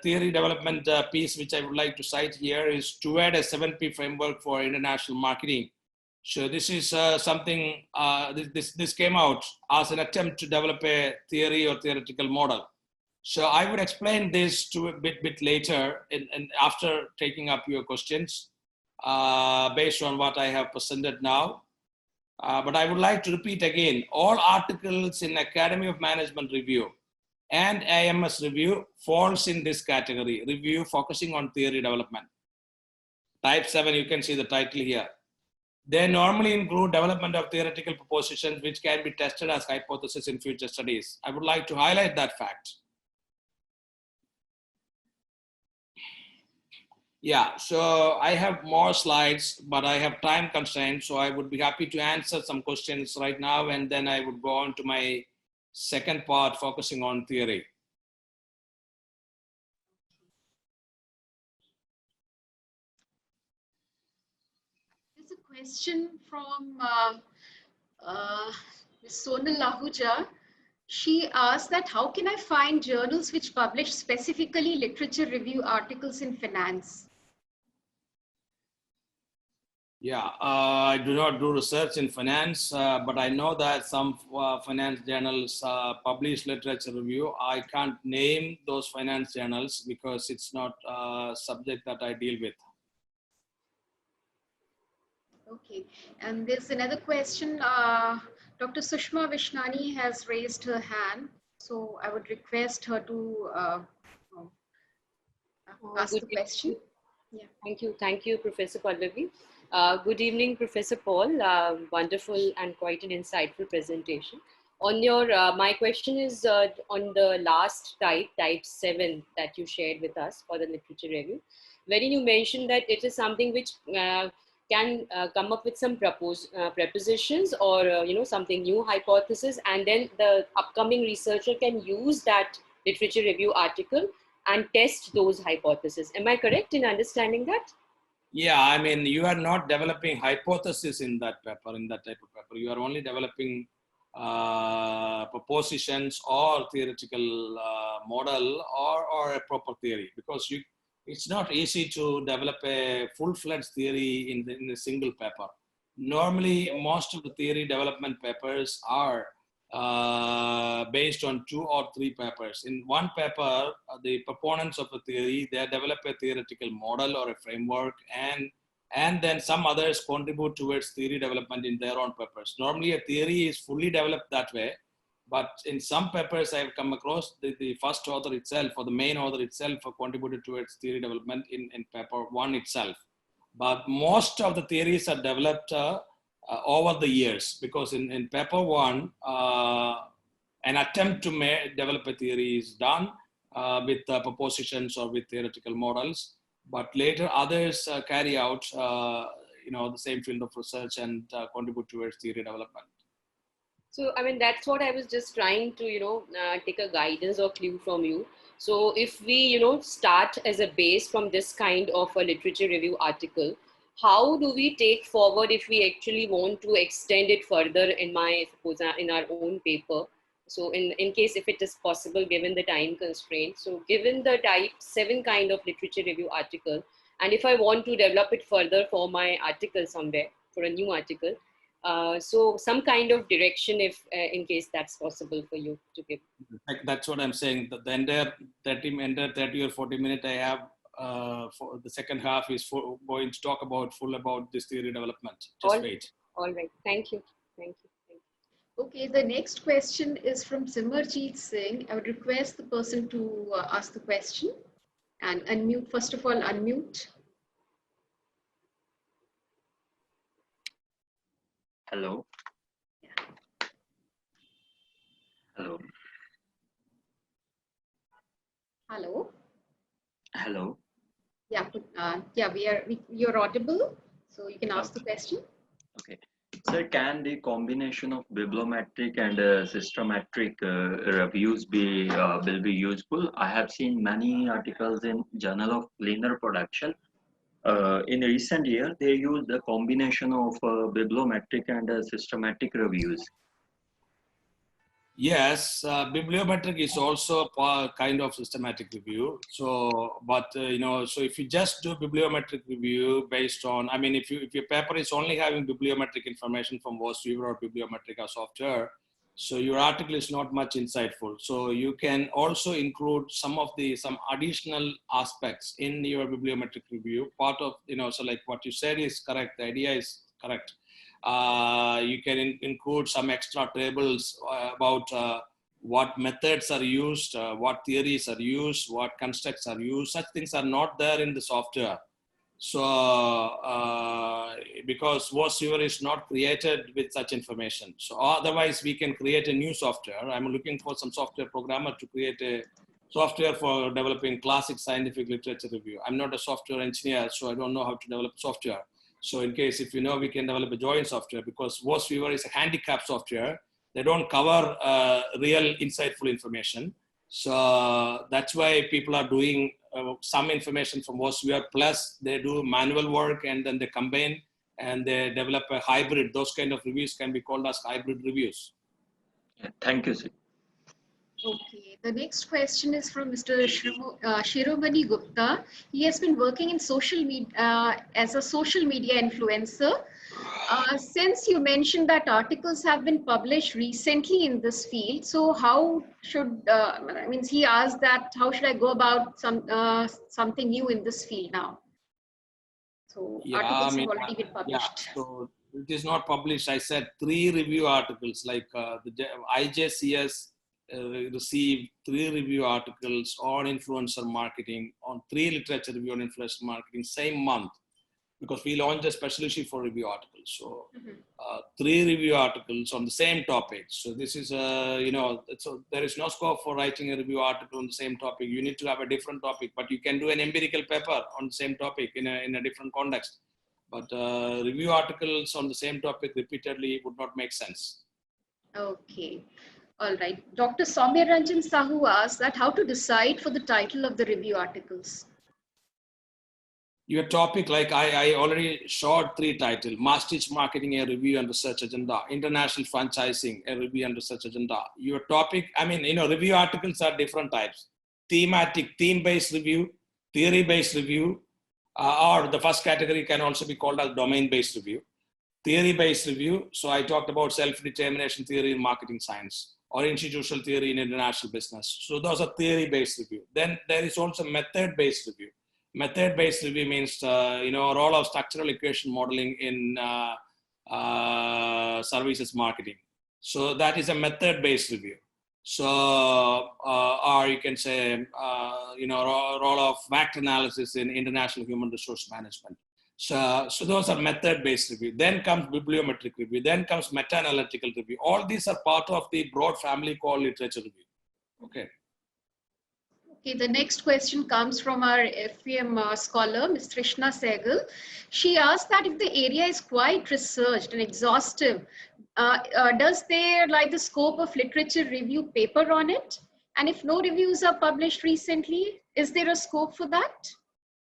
theory development piece which I would like to cite here is toward a 7P framework for international marketing. So this is something, this came out as an attempt to develop a theory or theoretical model. So I would explain this to a bit later and after taking up your questions based on what I have presented now. But I would like to repeat again, all articles in Academy of Management Review and IMS Review falls in this category, review focusing on theory development. Type 7, you can see the title here. They normally include development of theoretical propositions which can be tested as hypotheses in future studies. I would like to highlight that fact. Yeah, so I have more slides, but I have time constraints, so I would be happy to answer some questions right now, and then I would go on to my second part, focusing on theory. There's a question from Ms. Sonal Lahuja. She asked that how can I find journals which publish specifically literature review articles in finance? Yeah, I do not do research in finance, but I know that some finance journals publish literature review. I can't name those finance journals because it's not a subject that I deal with. Okay, and there's another question. Dr. Sushma Vishnani has raised her hand, so I would request her to ask the question. Yeah. Thank you, Professor Pallavi. Good evening, Professor Paul. Wonderful and quite an insightful presentation. On your, my question is on the last type 7 that you shared with us for the literature review, wherein you mentioned that it is something which can come up with some prepositions or something new hypothesis, and then the upcoming researcher can use that literature review article and test those hypotheses. Am I correct in understanding that? Yeah, I mean, you are not developing hypothesis in that paper, in that type of paper. You are only developing propositions or theoretical model or a proper theory, because it's not easy to develop a full-fledged theory in a single paper. Normally, most of the theory development papers are based on 2 or 3 papers. In one paper, the proponents of a theory, they develop a theoretical model or a framework, and then some others contribute towards theory development in their own papers. Normally, a theory is fully developed that way, but in some papers I've come across, the first author itself or the main author itself contributed towards theory development in paper 1 itself. But most of the theories are developed over the years, because in paper 1, an attempt to develop a theory is done with propositions or with theoretical models, but later others carry out the same field of research and contribute towards theory development. So, I mean, that's what I was just trying to, take a guidance or clue from you. So if we, start as a base from this kind of a literature review article, how do we take forward if we actually want to extend it further in our own paper? So in case if it is possible, given the time constraint, so given the type 7 kind of literature review article, and if I want to develop it further for my article somewhere, for a new article, so some kind of direction, if in case that's possible for you to give. That's what I'm saying. The entire 30 or 40 minutes I have for the second half is going to talk about this theory development. Just wait. All right. Thank you. Thank you. Okay, the next question is from Simarjeet Singh. I would request the person to ask the question and unmute. First of all, unmute. Hello. Hello. Hello. Hello. Yeah, you're audible, so you can ask the Okay. question. Okay. Sir, can the combination of bibliometric and systematic reviews will be useful? I have seen many articles in Journal of Cleaner Production. In recent year, they use the combination of bibliometric and systematic reviews. Yes, bibliometric is also a kind of systematic review. So, but so if you just do bibliometric review based on, I mean, if your paper is only having bibliometric information from VOSViewer or bibliometric or software, so your article is not much insightful. So you can also include some additional aspects in your bibliometric review. Part of so like what you said is correct. The idea is correct. You can include some extra tables about what methods are used, what theories are used, what constructs are used. Such things are not there in the software. So because VOSViewer is not created with such information. So otherwise we can create a new software. I'm looking for some software programmer to create a software for developing classic scientific literature review. I'm not a software engineer, so I don't know how to develop software. So in case if we can develop a joint software, because VOSViewer is a handicap software. They don't cover real insightful information. So that's why people are doing some information from VOSViewer, plus they do manual work and then they combine and they develop a hybrid. Those kind of reviews can be called as hybrid reviews. Yeah, thank you, sir. Okay, the next question is from Mr. Shiromani Gupta. He has been working in social media as a social media influencer. Since you mentioned that articles have been published recently in this field, so how should he asked that how should I go about something new in this field now? So Yeah, articles have already been published. Yeah, so it is not published. I said 3 review articles, like the IJCS received 3 review articles on influencer marketing, on 3 literature review on influencer marketing, same month, because we launched a special issue for review articles. So 3 review articles on the same topic. So this is, so there is no scope for writing a review article on the same topic. You need to have a different topic, but you can do an empirical paper on the same topic in a different context. But review articles on the same topic repeatedly would not make sense. Okay. All right. Dr. Soumya Ranjan Sahu asked that how to decide for the title of the review articles. Your topic, like I already showed 3 titles: Mass Teach Marketing, a review and research agenda; International Franchising, a review and research agenda. Your topic, review articles are different types: thematic, theme-based review, theory-based review, or the first category can also be called as domain-based review. Theory-based review, so I talked about self-determination theory in marketing science, or institutional theory in international business. So those are theory-based review. Then there is also method-based review. Method-based review means, role of structural equation modeling in services marketing. So that is a method-based review. So, or you can say, role of fact analysis in international human resource management. So those are method-based review. Then comes bibliometric review. Then comes meta-analytical review. All these are part of the broad family called literature review. Okay. Okay, the next question comes from our FEM scholar, Ms. Trishna Sehgal. She asked that if the area is quite researched and exhaustive, does there lie the scope of literature review paper on it? And if no reviews are published recently, is there a scope for that?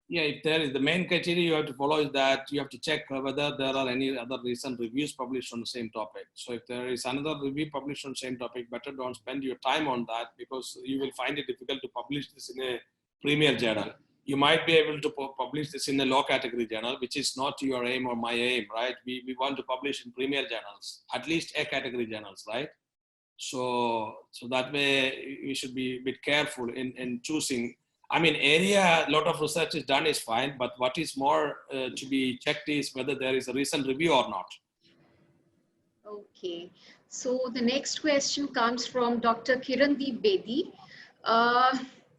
Yeah, if there is, the main criteria you have to follow is that you have to check whether there are any other recent reviews published on the same topic. So if there is another review published on the same topic, better don't spend your time on that, because you will find it difficult to publish this in a premier journal. You might be able to publish this in a low category journal, which is not your aim or my aim, right? We want to publish in premier journals, at least A category journals, right? So that way we should be a bit careful in choosing. Area, a lot of research is done is fine, but what is more to be checked is whether there is a recent review or not. Okay, so the next question comes from Dr. Kirandeep Bedi.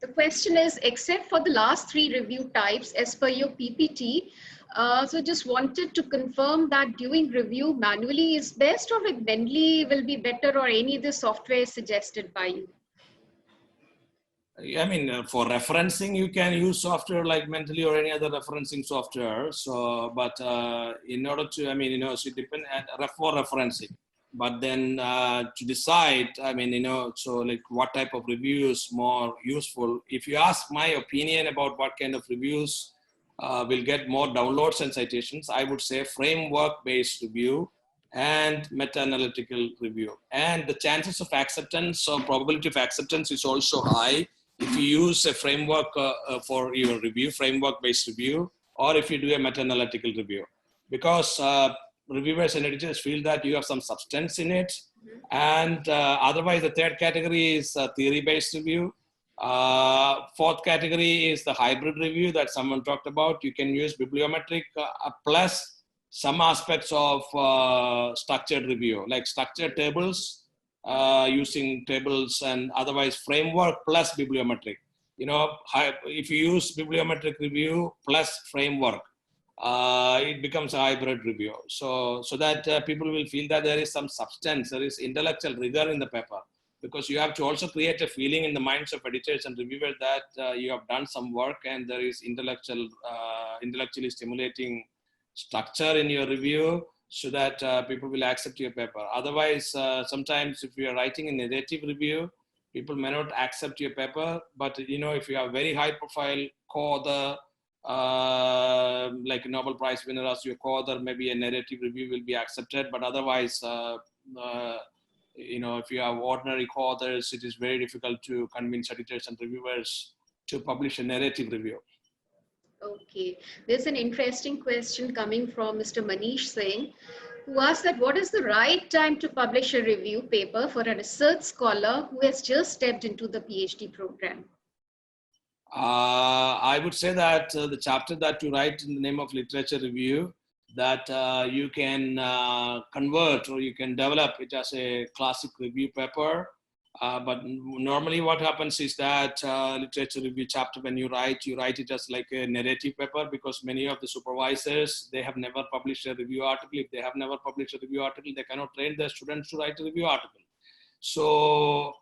The question is, except for the last 3 review types as per your PPT, so just wanted to confirm that doing review manually is best, or with Bentley will be better, or any other software suggested by you? I mean, for referencing, you can use software like Mentally or any other referencing software. So, but in order to, I mean, you know, so it depends for referencing. But then to decide, I mean, you know, so like what type of review is more useful. If you ask my opinion about what kind of reviews will get more downloads and citations, I would say framework-based review and meta-analytical review. And the chances of acceptance or probability of acceptance is also high if you use a framework for your review, framework-based review, or if you do a meta-analytical review. Because reviewers and editors feel that you have some substance in it. And otherwise, the third category is theory-based review. Fourth category is the hybrid review that someone talked about. You can use bibliometric plus some aspects of structured review, like structured tables, using tables, and otherwise framework plus bibliometric. You know, if you use bibliometric review plus framework, it becomes a hybrid review. So that people will feel that there is some substance, there is intellectual rigor in the paper, because you have to also create a feeling in the minds of editors and reviewers that you have done some work and there is intellectually stimulating structure in your review, so that people will accept your paper. Otherwise, sometimes if you are writing a narrative review, people may not accept your paper. But you know, if you have very high profile co-author, like a Nobel Prize winner as your co-author, maybe a narrative review will be accepted. But otherwise, you know, if you have ordinary co-authors, it is very difficult to convince editors and reviewers to publish a narrative review. Okay, there's an interesting question coming from Mr. Manish Singh, who asked that what is the right time to publish a review paper for a research scholar who has just stepped into the PhD program? I would say that the chapter that you write in the name of literature review, that you can convert or you can develop it as a classic review paper. But normally what happens is that literature review chapter, when you write it as like a narrative paper, because many of the supervisors, they have never published a review article. If they have never published a review article, they cannot train their students to write a review article. So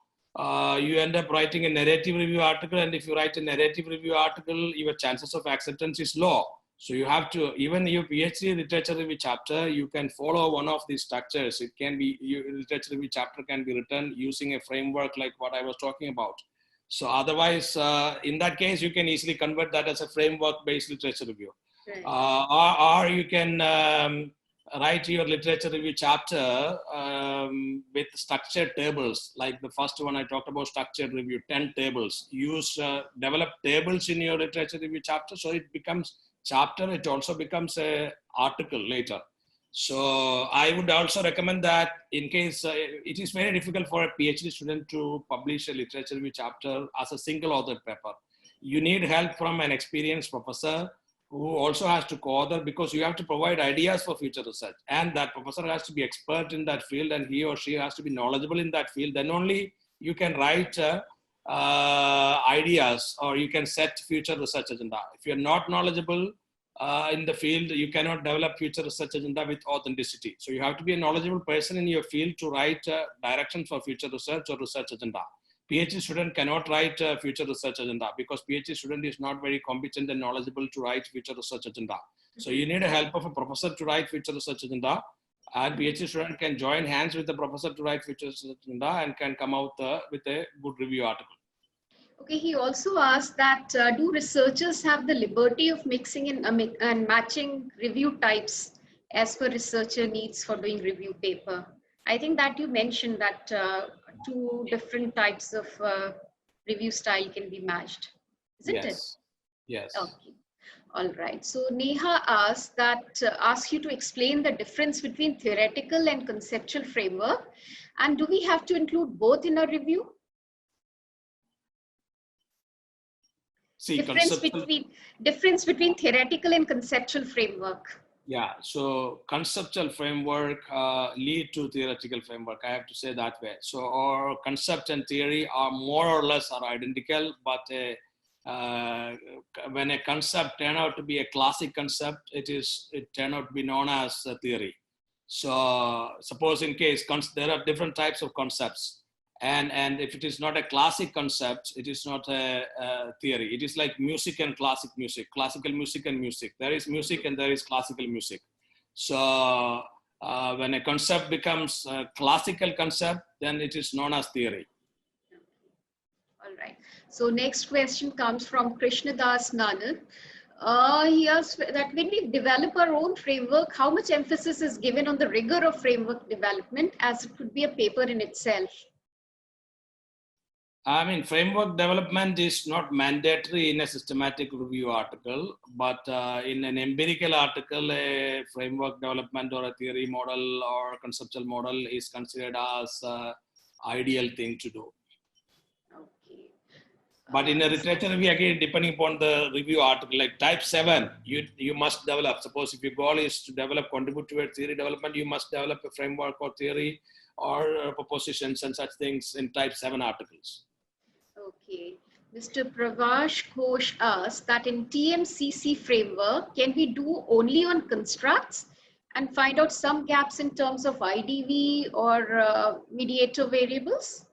you end up writing a narrative review article, and if you write a narrative review article, your chances of acceptance is low. So you have to, even your PhD literature review chapter, you can follow one of these structures. It can be, your literature review chapter can be written using a framework like what I was talking about. So otherwise, in that case, you can easily convert that as a framework-based literature review. Right. Or you can write your literature review chapter with structured tables, like the first one I talked about, structured review, 10 tables. Use, develop tables in your literature review chapter, so it becomes chapter, it also becomes an article later. So I would also recommend that in case it is very difficult for a PhD student to publish a literature review chapter as a single author paper. You need help from an experienced professor who also has to co-author, because you have to provide ideas for future research. And that professor has to be expert in that field, and he or she has to be knowledgeable in that field. Then only you can write ideas, or you can set future research agenda. If you're not knowledgeable in the field, you cannot develop future research agenda with authenticity. So you have to be a knowledgeable person in your field to write directions for future research or research agenda. PhD student cannot write future research agenda, because PhD student is not very competent and knowledgeable to write future research agenda. So you need a help of a professor to write future research agenda, and PhD student can join hands with the professor to write future research agenda and can come out with a good review article. Okay, he also asked that do researchers have the liberty of mixing and matching review types as per researcher needs for doing review paper? I think that you mentioned that 2 different types of review style can be matched, isn't it? Yes. Okay. All right. So Neha asks you to explain the difference between theoretical and conceptual framework, and do we have to include both in our review? See, difference between theoretical and conceptual framework. Yeah, so conceptual framework lead to theoretical framework. I have to say that way. So our concept and theory are more or less are identical, but when a concept turn out to be a classic concept, it turn out to be known as a theory. So suppose in case there are different types of concepts, and if it is not a classic concept, it is not a theory. It is like music and classic music, classical music and music. There is music and there is classical music. So when a concept becomes a classical concept, then it is known as theory. All right. So next question comes from Krishnadas Nanak. He asks that when we develop our own framework, how much emphasis is given on the rigor of framework development, as it could be a paper in itself? I mean, framework development is not mandatory in a systematic review article, but in an empirical article, a framework development or a theory model or conceptual model is considered as ideal thing to do. Okay. But in a literature review, again, depending upon the review article, like type 7, you must develop. Suppose if your goal is to develop, contribute to a theory development, you must develop a framework or theory or propositions and such things in type 7 articles. Okay. Mr. Pravash Ghosh asks that in TMCC framework, can we do only on constructs and find out some gaps in terms of IDV or mediator variables?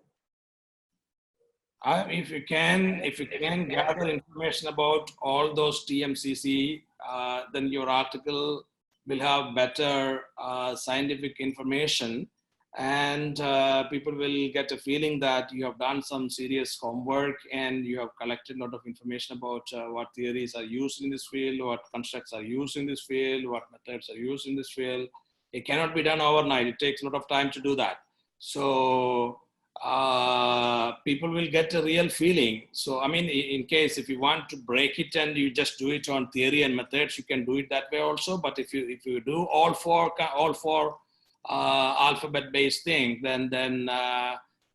If you can gather information about all those TMCC, then your article will have better scientific information, and people will get a feeling that you have done some serious homework and you have collected a lot of information about what theories are used in this field, what constructs are used in this field, what methods are used in this field. It cannot be done overnight. It takes a lot of time to do that. So people will get a real feeling. So, I mean, in case if you want to break it and you just do it on theory and methods, you can do it that way also. But if you do all four alphabet-based thing, then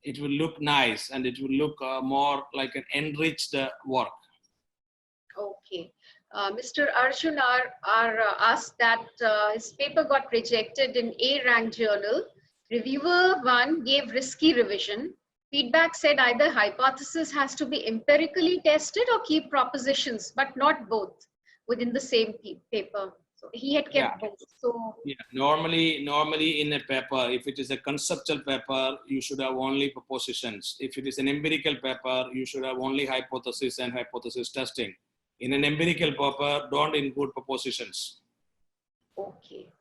it will look nice and it will look more like an enriched work. Okay. Mr. Arjun asked that his paper got rejected in A rank journal. Reviewer 1 gave risky revision. Feedback said either hypothesis has to be empirically tested or keep propositions, but not both within the same paper. So he had kept both. So yeah, normally in a paper, if it is a conceptual paper, you should have only propositions. If it is an empirical paper, you should have only hypothesis and hypothesis testing. In an empirical paper, don't include propositions. Okay.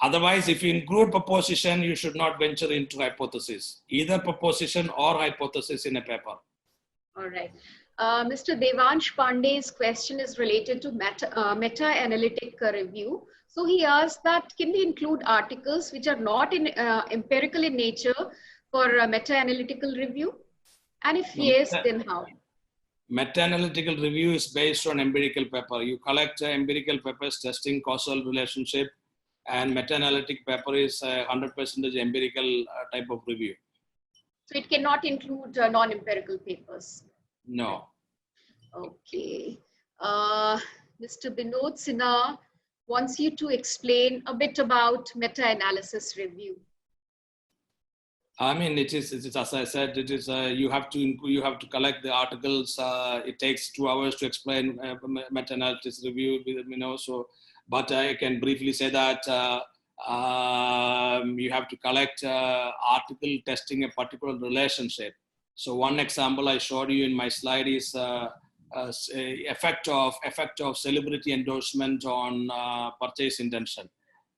Otherwise, if you include proposition, you should not venture into hypothesis, either proposition or hypothesis in a paper. All right. Mr. Devansh Pandey's question is related to meta-analytic review. So he asked that, can we include articles which are not in empirical in nature for meta-analytical review? And if yes, then how? Meta-analytical review is based on empirical paper. You collect empirical papers testing causal relationship, and meta-analytic paper is 100% empirical type of review. So it cannot include non-empirical papers? No. Okay. Mr. Binod Sinha wants you to explain a bit about meta-analysis review. I mean, it is as I said, it is you have to collect the articles. It takes 2 hours to explain meta-analysis review, so. But I can briefly say that you have to collect article testing a particular relationship. So one example I showed you in my slide is effect of celebrity endorsement on purchase intention.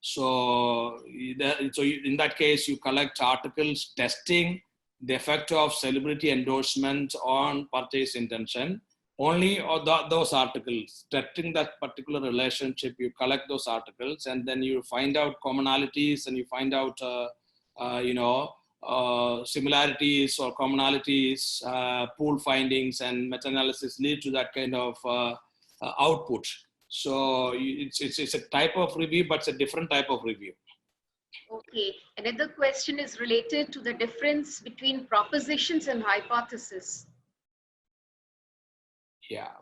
So in that case, you collect articles testing the effect of celebrity endorsement on purchase intention. Only those articles, testing that particular relationship, you collect those articles and then you find out commonalities and you find out, similarities or commonalities, pool findings, and meta-analysis lead to that kind of output. So it's a type of review, but it's a different type of review. Okay. Another question is related to the difference between propositions and hypothesis. Yeah,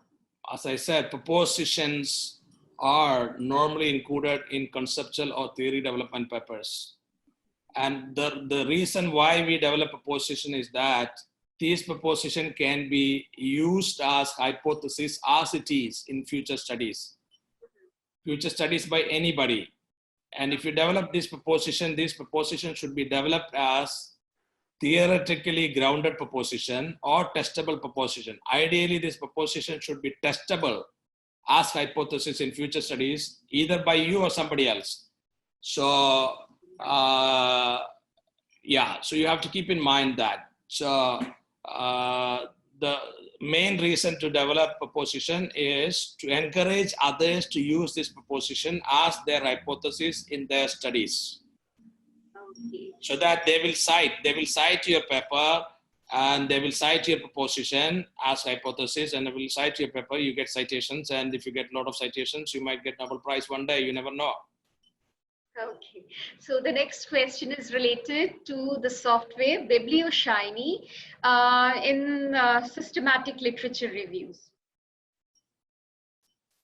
as I said, propositions are normally included in conceptual or theory development papers. And the reason why we develop a proposition is that these proposition can be used as hypothesis as it is in future studies by anybody. And if you develop this proposition should be developed as theoretically grounded proposition or testable proposition. Ideally, this proposition should be testable as hypothesis in future studies, either by you or somebody else. So, yeah, so you have to keep in mind that. So, the main reason to develop proposition is to encourage others to use this proposition as their hypothesis in their studies. Okay. So that they will cite your paper and they will cite your proposition as hypothesis, and they will cite your paper, you get citations, and if you get a lot of citations, you might get Nobel Prize one day, you never know. Okay, so the next question is related to the software Biblioshiny in systematic literature reviews.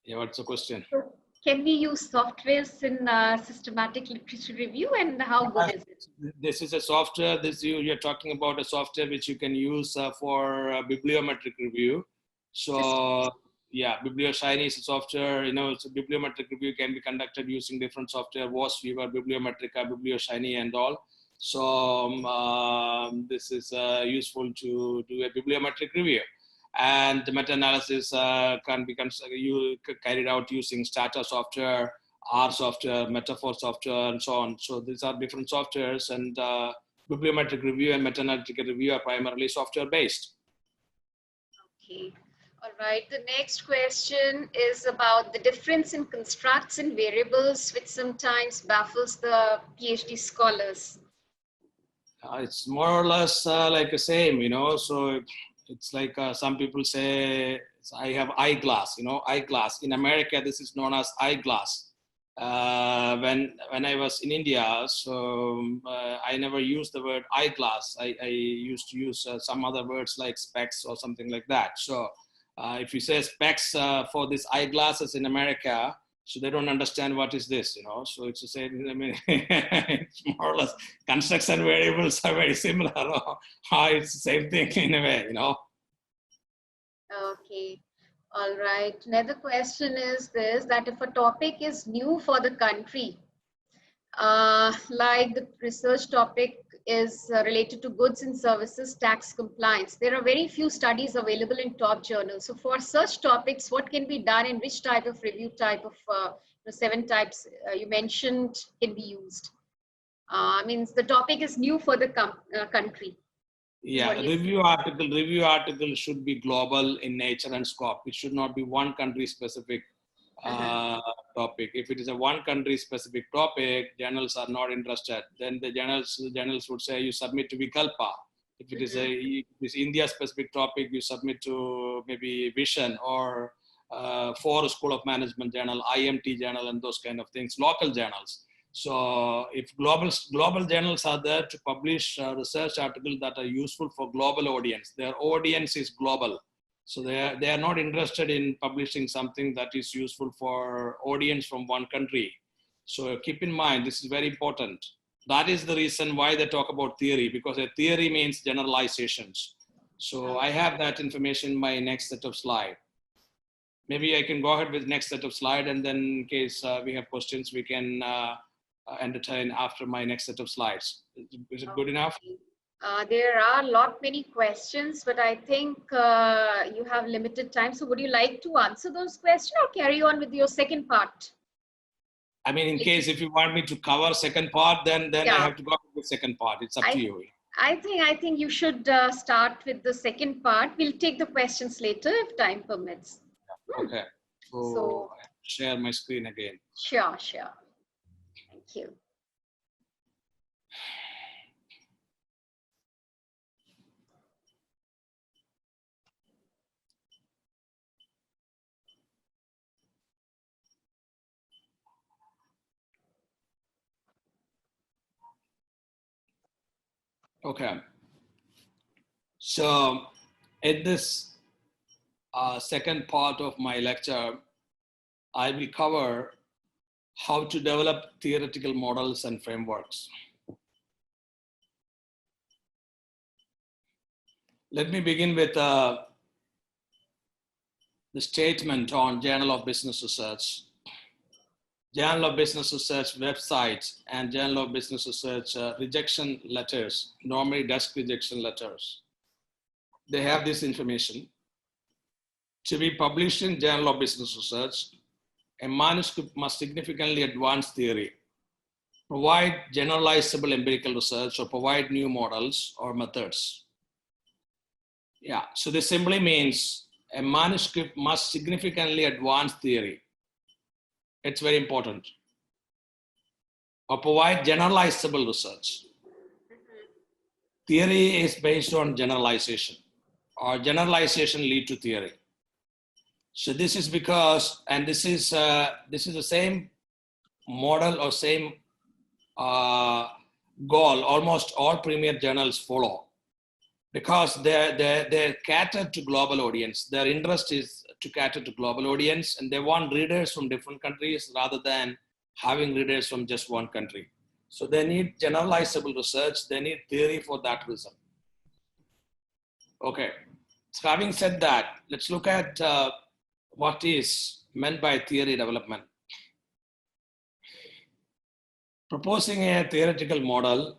Yeah, what's the question? So can we use softwares in systematic literature review, and how good is it? This is a software, you're talking about a software which you can use for bibliometric review. So yeah, Biblioshiny is a software, so bibliometric review can be conducted using different software, WAS, Viewer, Bibliometrica, Biblioshiny and all. So this is useful to do a bibliometric review. And the meta-analysis can be carried out using Stata software, R software, Metaphor software, and so on. So these are different softwares, and bibliometric review and meta-analytical review are primarily software-based. Okay. All right. The next question is about the difference in constructs and variables, which sometimes baffles the PhD scholars. It's more or less like the same, So it's like some people say, I have eyeglass, eyeglass. In America, this is known as eyeglass. When I was in India, so I never used the word eyeglass. I used to use some other words like specs or something like that. So if you say specs for these eyeglasses in America, so they don't understand what is this, So it's the same. I mean, it's more or less constructs and variables are very similar. It's the same thing in a way, Okay. All right. Another question is this, that if a topic is new for the country, like the research topic is related to goods and services tax compliance, there are very few studies available in top journals. So for such topics, what can be done and which type of review type of the 7 types you mentioned can be used? Means the topic is new for the country. Yeah, review article should be global in nature and scope. It should not be one country specific topic. If it is a one country specific topic, journals are not interested. Then the journals would say you submit to Vikalpa. If it is this India specific topic, you submit to maybe Vision or Ford School of Management journal, IMT journal, and those kind of things, local journals. So if global journals are there to publish research articles that are useful for global audience, their audience is global. So they are not interested in publishing something that is useful for audience from one country. So keep in mind, this is very important. That is the reason why they talk about theory, because a theory means generalizations. So I have that information in my next set of slides. Maybe I can go ahead with next set of slide, and then in case we have questions, we can entertain after my next set of slides. Is it good enough? There are many questions, but I think you have limited time. So would you like to answer those questions or carry on with your second part? I mean, in case if you want me to cover second part, then I have to go with the second part. It's up to you. I think you should start with the second part. We'll take the questions later if time permits. Okay. So share my screen again. Sure. Thank you. Okay. So in this second part of my lecture, I will cover how to develop theoretical models and frameworks. Let me begin with the statement on Journal of Business Research. Journal of Business Research website and Journal of Business Research rejection letters, normally desk rejection letters. They have this information. To be published in Journal of Business Research, a manuscript must significantly advance theory, provide generalizable empirical research, or provide new models or methods. Yeah, so this simply means a manuscript must significantly advance theory. It's very important. Or provide generalizable research. Theory is based on generalization, or generalization lead to theory. So this is because, and this is the same model or same goal almost all premier journals follow, because they're catered to global audience. Their interest is to cater to global audience, and they want readers from different countries rather than having readers from just one country. So they need generalizable research. They need theory for that reason. Okay. So having said that, let's look at what is meant by theory development. Proposing a theoretical model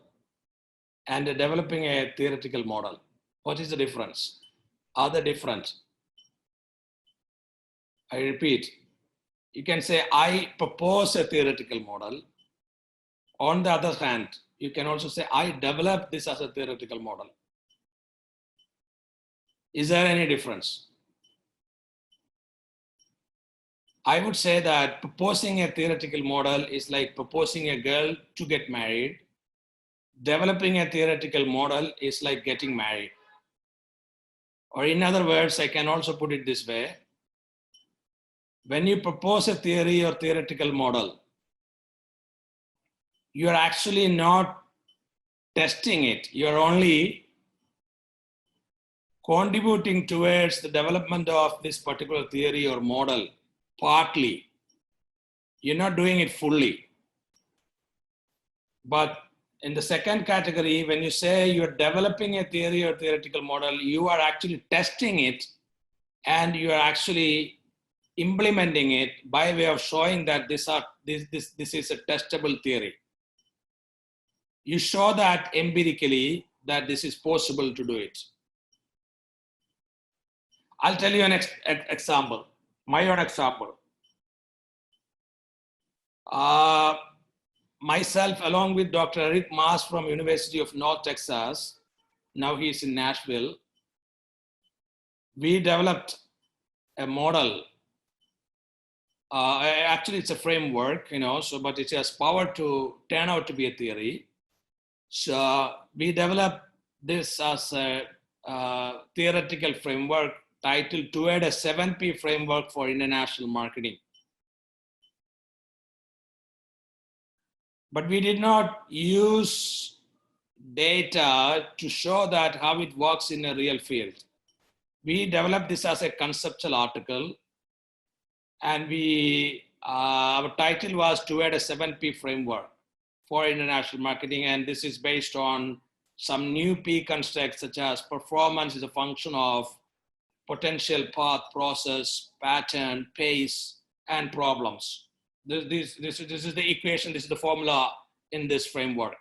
and developing a theoretical model. What is the difference? Are they different? I repeat, you can say, I propose a theoretical model. On the other hand, you can also say, I develop this as a theoretical model. Is there any difference? I would say that proposing a theoretical model is like proposing a girl to get married. Developing a theoretical model is like getting married. Or in other words, I can also put it this way. When you propose a theory or theoretical model, you are actually not testing it. You are only contributing towards the development of this particular theory or model, partly. You're not doing it fully. But in the second category, when you say you're developing a theory or theoretical model, you are actually testing it, and you are actually implementing it by way of showing that this is a testable theory. You show that empirically that this is possible to do it. I'll tell you an example, my own example. Myself, along with Dr. Eric Maas from University of North Texas, now he's in Nashville, we developed a model. Actually, it's a framework, but it has power to turn out to be a theory. So we developed this as a theoretical framework titled Toward a 7P Framework for International Marketing. But we did not use data to show that how it works in a real field. We developed this as a conceptual article, and our title was Toward a 7P Framework for International Marketing, and this is based on some new P constructs such as performance is a function of potential, path, process, pattern, pace, and problems. This is the equation, this is the formula in this framework.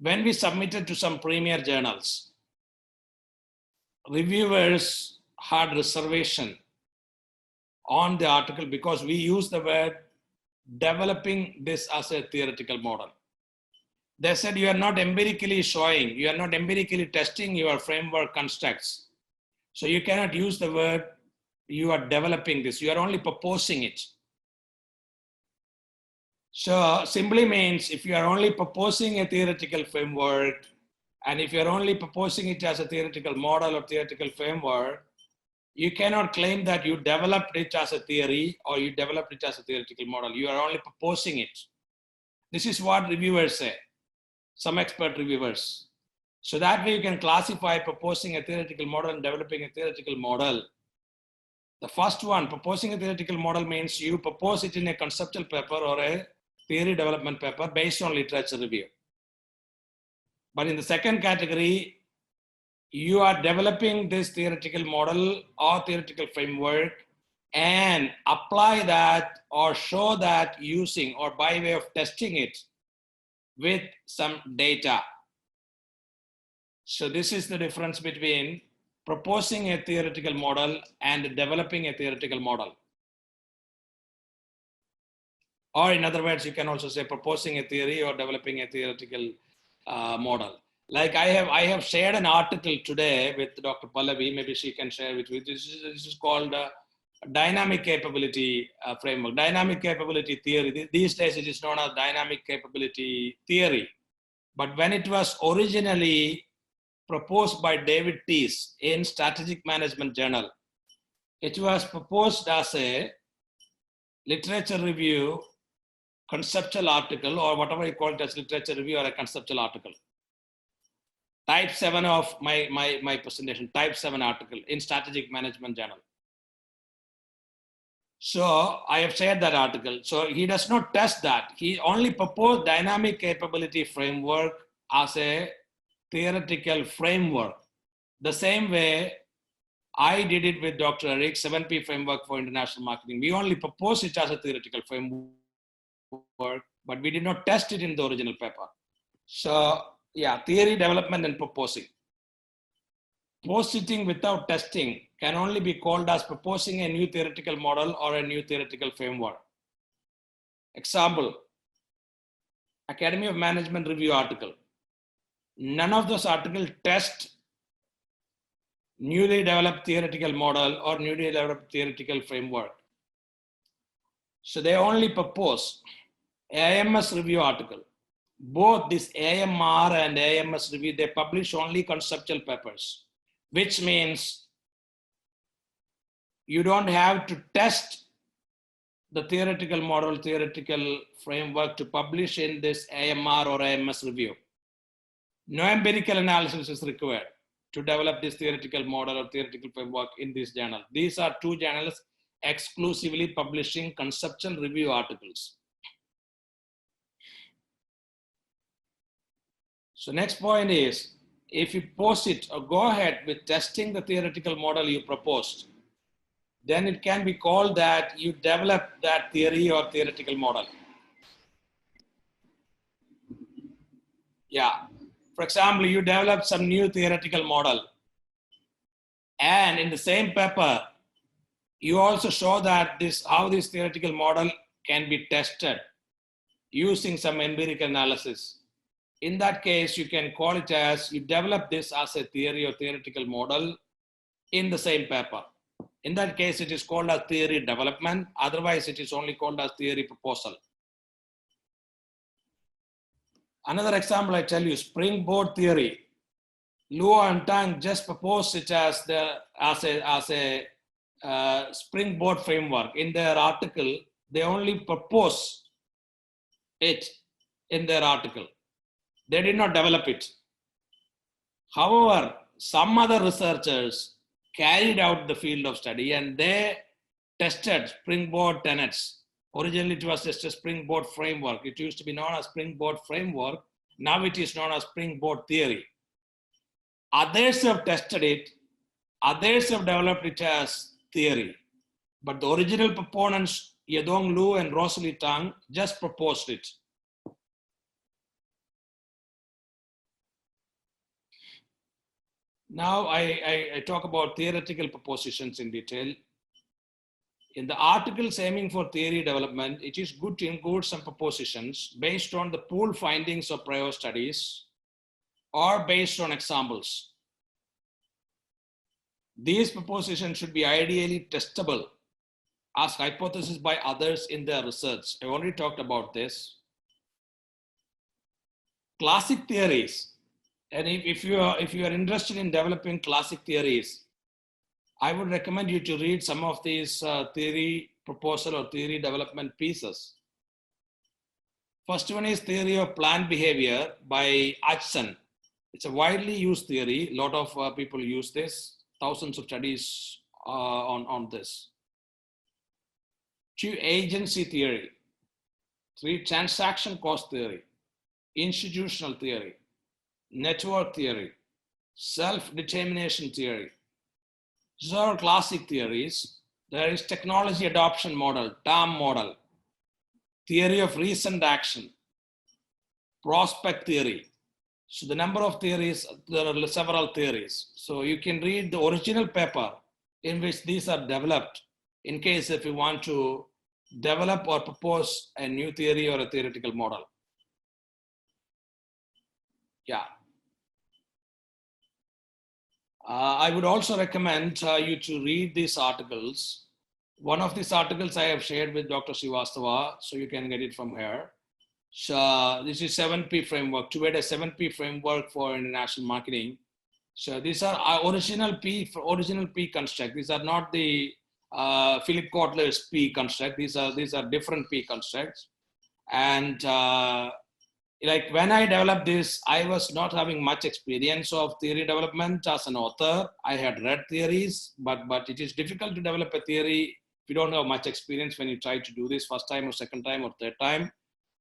When we submitted to some premier journals, reviewers had reservation on the article because we use the word developing this as a theoretical model. They said you are not empirically showing, you are not empirically testing your framework constructs. So you cannot use the word you are developing this, you are only proposing it. So simply means if you are only proposing a theoretical framework, and if you're only proposing it as a theoretical model or theoretical framework, you cannot claim that you developed it as a theory or you developed it as a theoretical model. You are only proposing it. This is what reviewers say, some expert reviewers. So that way you can classify proposing a theoretical model and developing a theoretical model The first one, proposing a theoretical model, means you propose it in a conceptual paper or a theory development paper based on literature review. But in the second category, you are developing this theoretical model or theoretical framework and apply that or show that using or by way of testing it with some data. So this is the difference between proposing a theoretical model and developing a theoretical model. Or in other words, you can also say proposing a theory or developing a theoretical model. Like I have shared an article today with Dr. Pallavi, maybe she can share with you. This is called dynamic capability framework, dynamic capability theory. These days it is known as dynamic capability theory. But when it was originally proposed by David Teese in Strategic Management Journal, it was proposed as a literature review conceptual article, or whatever you call it as literature review or a conceptual article. Type 7 of my presentation, type 7 article in Strategic Management Journal. So I have shared that article. So he does not test that. He only proposed dynamic capability framework as a theoretical framework. The same way I did it with Dr. Eric, 7P framework for international marketing. We only proposed it as a theoretical framework, but we did not test it in the original paper. So yeah, theory development and proposing. Positing without testing can only be called as proposing a new theoretical model or a new theoretical framework. Example, Academy of Management review article. None of those articles test newly developed theoretical model or newly developed theoretical framework. So they only propose AIMS review article. Both this AMR and AIMS review, they publish only conceptual papers, which means you don't have to test the theoretical model, theoretical framework to publish in this AMR or AMS review. No empirical analysis is required to develop this theoretical model or theoretical framework in this journal. These are two journals exclusively publishing conceptual review articles. So next point is, if you post it or go ahead with testing the theoretical model you proposed, then it can be called that you develop that theory or theoretical model. Yeah. For example, you develop some new theoretical model, and in the same paper, you also show that how this theoretical model can be tested using some empirical analysis. In that case, you can call it as you develop this as a theory or theoretical model in the same paper. In that case, it is called as theory development. Otherwise, it is only called as theory proposal. Another example I tell you, springboard theory. Luo and Tang just proposed it as a springboard framework. In their article, they only propose it in their article. They did not develop it. However, some other researchers carried out the field of study and they tested springboard tenets. Originally, it was just a springboard framework. It used to be known as springboard framework. Now it is known as springboard theory. Others have tested it. Others have developed it as theory. But the original proponents, Yedong Lu and Rosalie Tang, just proposed it. Now I talk about theoretical propositions in detail. In the articles aiming for theory development, it is good to include some propositions based on the pool findings of prior studies or based on examples. These propositions should be ideally testable as hypotheses by others in their research. I already talked about this. Classic theories. And if you are interested in developing classic theories, I would recommend you to read some of these theory proposal or theory development pieces. First one is Theory of Planned Behavior by Atchison. It's a widely used theory. A lot of people use this. Thousands of studies on this. 2, agency theory. 3, transaction cost theory, institutional theory, network theory, self-determination theory. These are classic theories. There is technology adoption model, TAM model, theory of recent action, prospect theory. So the number of theories, there are several theories. So you can read the original paper in which these are developed in case if you want to develop or propose a new theory or a theoretical model. Yeah. I would also recommend you to read these articles. One of these articles I have shared with Dr. Srivastava, so you can get it from here. So this is 7P framework, to add a 7P framework for international marketing. So these are our original P construct. These are not the Philip Kotler's P construct. These are different P constructs. And like when I developed this, I was not having much experience of theory development as an author. I had read theories, but it is difficult to develop a theory if you don't have much experience when you try to do this first time or second time or third time.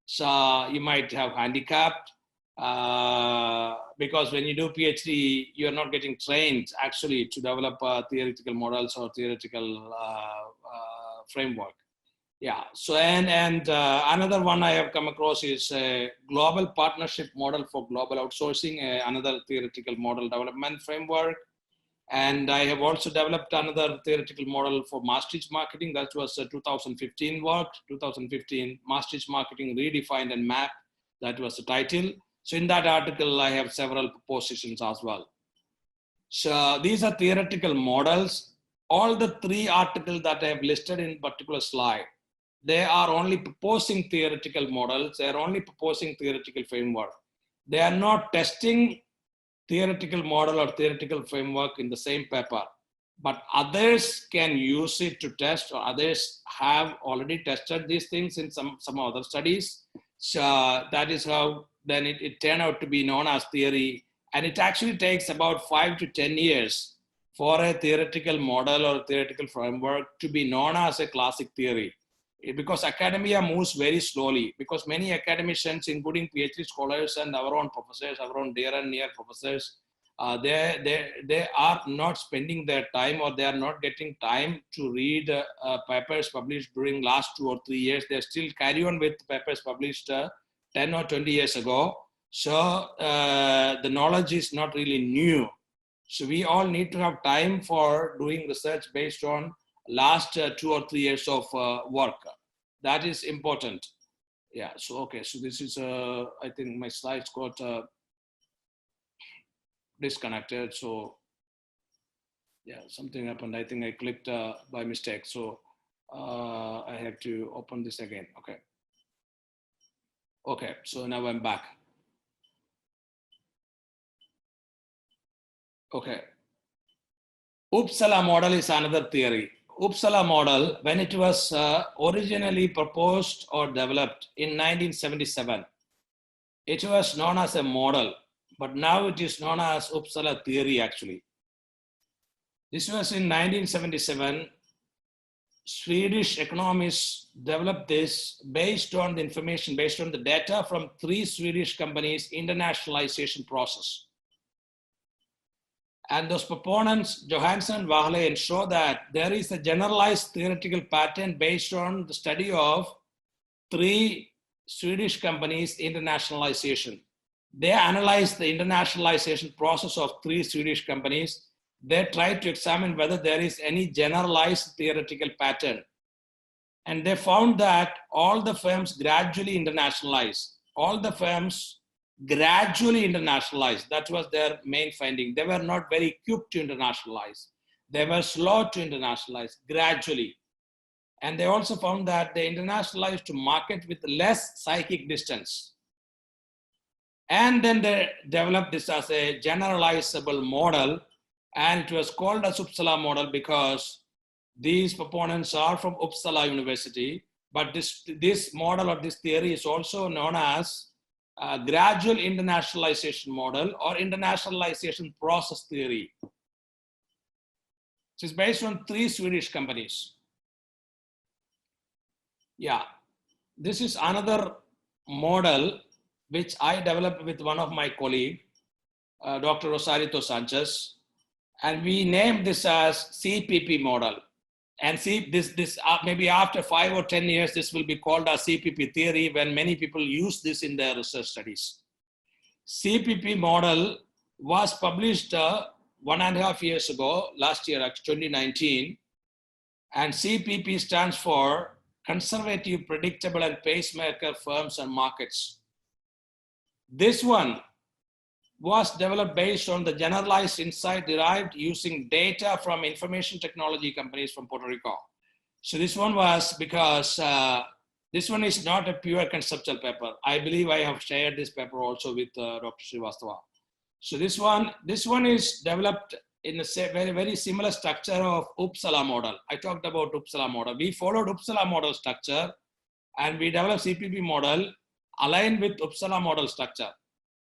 So you might have handicapped because when you do PhD, you're not getting trained actually to develop theoretical models or theoretical framework. Yeah, so and another one I have come across is a global partnership model for global outsourcing, another theoretical model development framework. And I have also developed another theoretical model for mass-reach marketing. That was 2015 work, 2015 mass-reach marketing redefined and mapped. That was the title. So in that article, I have several propositions as well. So these are theoretical models. All the 3 articles that I have listed in particular slide, they are only proposing theoretical models. They are only proposing theoretical framework. They are not testing theoretical model or theoretical framework in the same paper, but others can use it to test, or others have already tested these things in some other studies. So that is how then it turned out to be known as theory. And it actually takes about 5 to 10 years for a theoretical model or a theoretical framework to be known as a classic theory. Because academia moves very slowly, because many academicians, including PhD scholars and our own professors, our own dear and near professors, they are not spending their time, or they are not getting time to read papers published during last 2 or 3 years. They still carry on with papers published 10 or 20 years ago. So the knowledge is not really new. So we all need to have time for doing research based on last 2 or 3 years of work. That is important. Yeah, so okay, so this is, I think my slides got disconnected. So yeah, something happened. I think I clicked by mistake. So I have to open this again, okay. Okay, so now I'm back. Okay. Uppsala model is another theory. Uppsala model, when it was originally proposed or developed in 1977, it was known as a model, but now it is known as Uppsala theory actually. This was in 1977. Swedish economists developed this based on the information, based on the data from 3 Swedish companies' internationalization process. And those proponents, Johansson and Wahlén, show that there is a generalized theoretical pattern based on the study of 3 Swedish companies' internationalization. They analyzed the internationalization process of 3 Swedish companies. They tried to examine whether there is any generalized theoretical pattern. And they found that all the firms gradually internationalized. All the firms gradually internationalized. That was their main finding. They were not very quick to internationalize. They were slow to internationalize gradually. And they also found that they internationalized to market with less psychic distance. And then they developed this as a generalizable model, and it was called as Uppsala model because these proponents are from Uppsala University, but this model or this theory is also known as gradual internationalization model or internationalization process theory. It is based on 3 Swedish companies. Yeah, this is another model which I developed with one of my colleagues, Dr. Rosarito Sanchez, and we named this as CPP model. And see, this maybe after 5 or 10 years, this will be called as CPP theory when many people use this in their research studies. CPP model was published 1.5 years ago, last year, 2019. And CPP stands for Conservative, Predictable, and Pacemaker Firms and Markets. This one was developed based on the generalized insight derived using data from information technology companies from Puerto Rico. So this one was because this one is not a pure conceptual paper. I believe I have shared this paper also with Dr. Srivastava. So this one is developed in a very, very similar structure of Uppsala model. I talked about Uppsala model. We followed Uppsala model structure and we developed CPP model aligned with Uppsala model structure.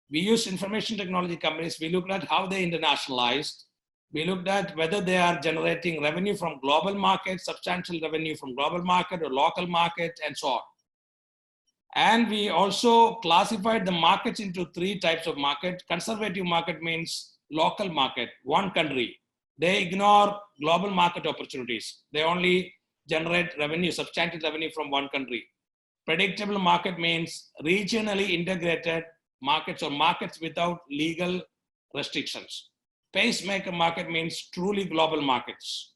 We used information technology companies. We looked at how they internationalized. We looked at whether they are generating revenue from global market, substantial revenue from global market or local market, and so on. And we also classified the markets into 3 types of market. Conservative market means local market, one country. They ignore global market opportunities. They only generate revenue, substantial revenue from one country. Predictable market means regionally integrated markets or markets without legal restrictions. Pacemaker market means truly global markets.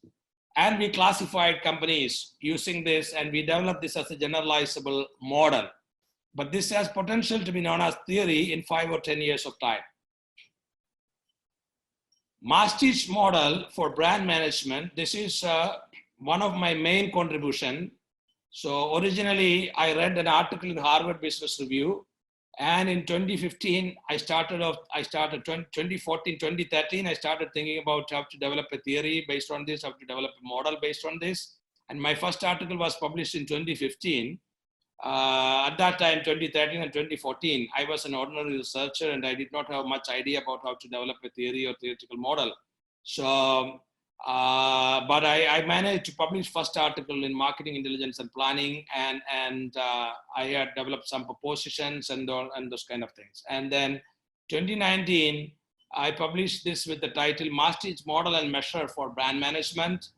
And we classified companies using this and we developed this as a generalizable model. But this has potential to be known as theory in 5 or 10 years of time. Maastricht model for brand management. This is one of my main contribution. So originally I read an article in Harvard Business Review. And in 2015, 2014, 2013, I started thinking about how to develop a theory based on this, how to develop a model based on this. And my first article was published in 2015. At that time, 2013 and 2014, I was an ordinary researcher and I did not have much idea about how to develop a theory or theoretical model. So, but I managed to publish first article in Marketing Intelligence and Planning, and I had developed some propositions and those kind of things. And then 2019, I published this with the title Maastricht Model and Measure for Brand Management.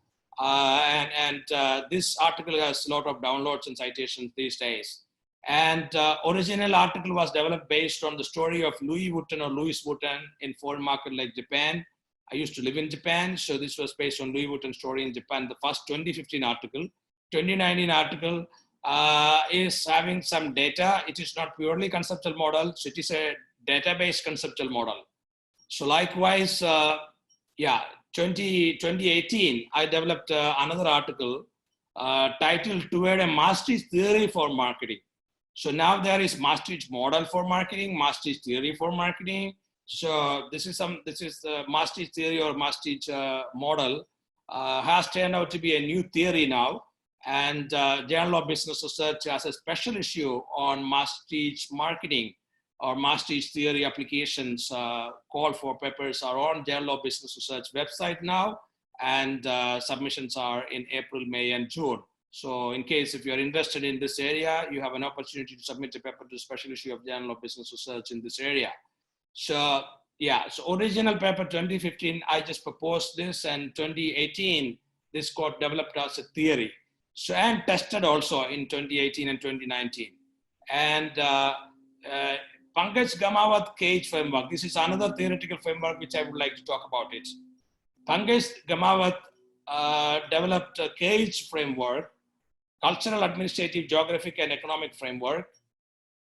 This article has a lot of downloads and citations these days. And original article was developed based on the story of Louis Vuitton in foreign market like Japan. I used to live in Japan, so this was based on Louis Vuitton story in Japan, the first 2015 article. 2019 article is having some data. It is not purely conceptual model, so it is a database conceptual model. So likewise, 2018, I developed another article titled Toward a Maastricht Theory for Marketing. So now there is Maastricht model for marketing, Maastricht theory for marketing. So this is the Maastricht theory or Maastricht model has turned out to be a new theory now. And Journal of Business Research has a special issue on Maastricht marketing or Maastricht theory applications. Call for papers are on Journal of Business Research website now, and submissions are in April, May, and June. So in case if you're interested in this area, you have an opportunity to submit a paper to the special issue of Journal of Business Research in this area. So yeah, so original paper 2015, I just proposed this, and 2018, this got developed as a theory. So and tested also in 2018 and 2019. And Pankaj Gamawat Cage framework. This is another theoretical framework which I would like to talk about it. Pankaj Gamawat developed a Cage framework, cultural, administrative, geographic, and economic framework.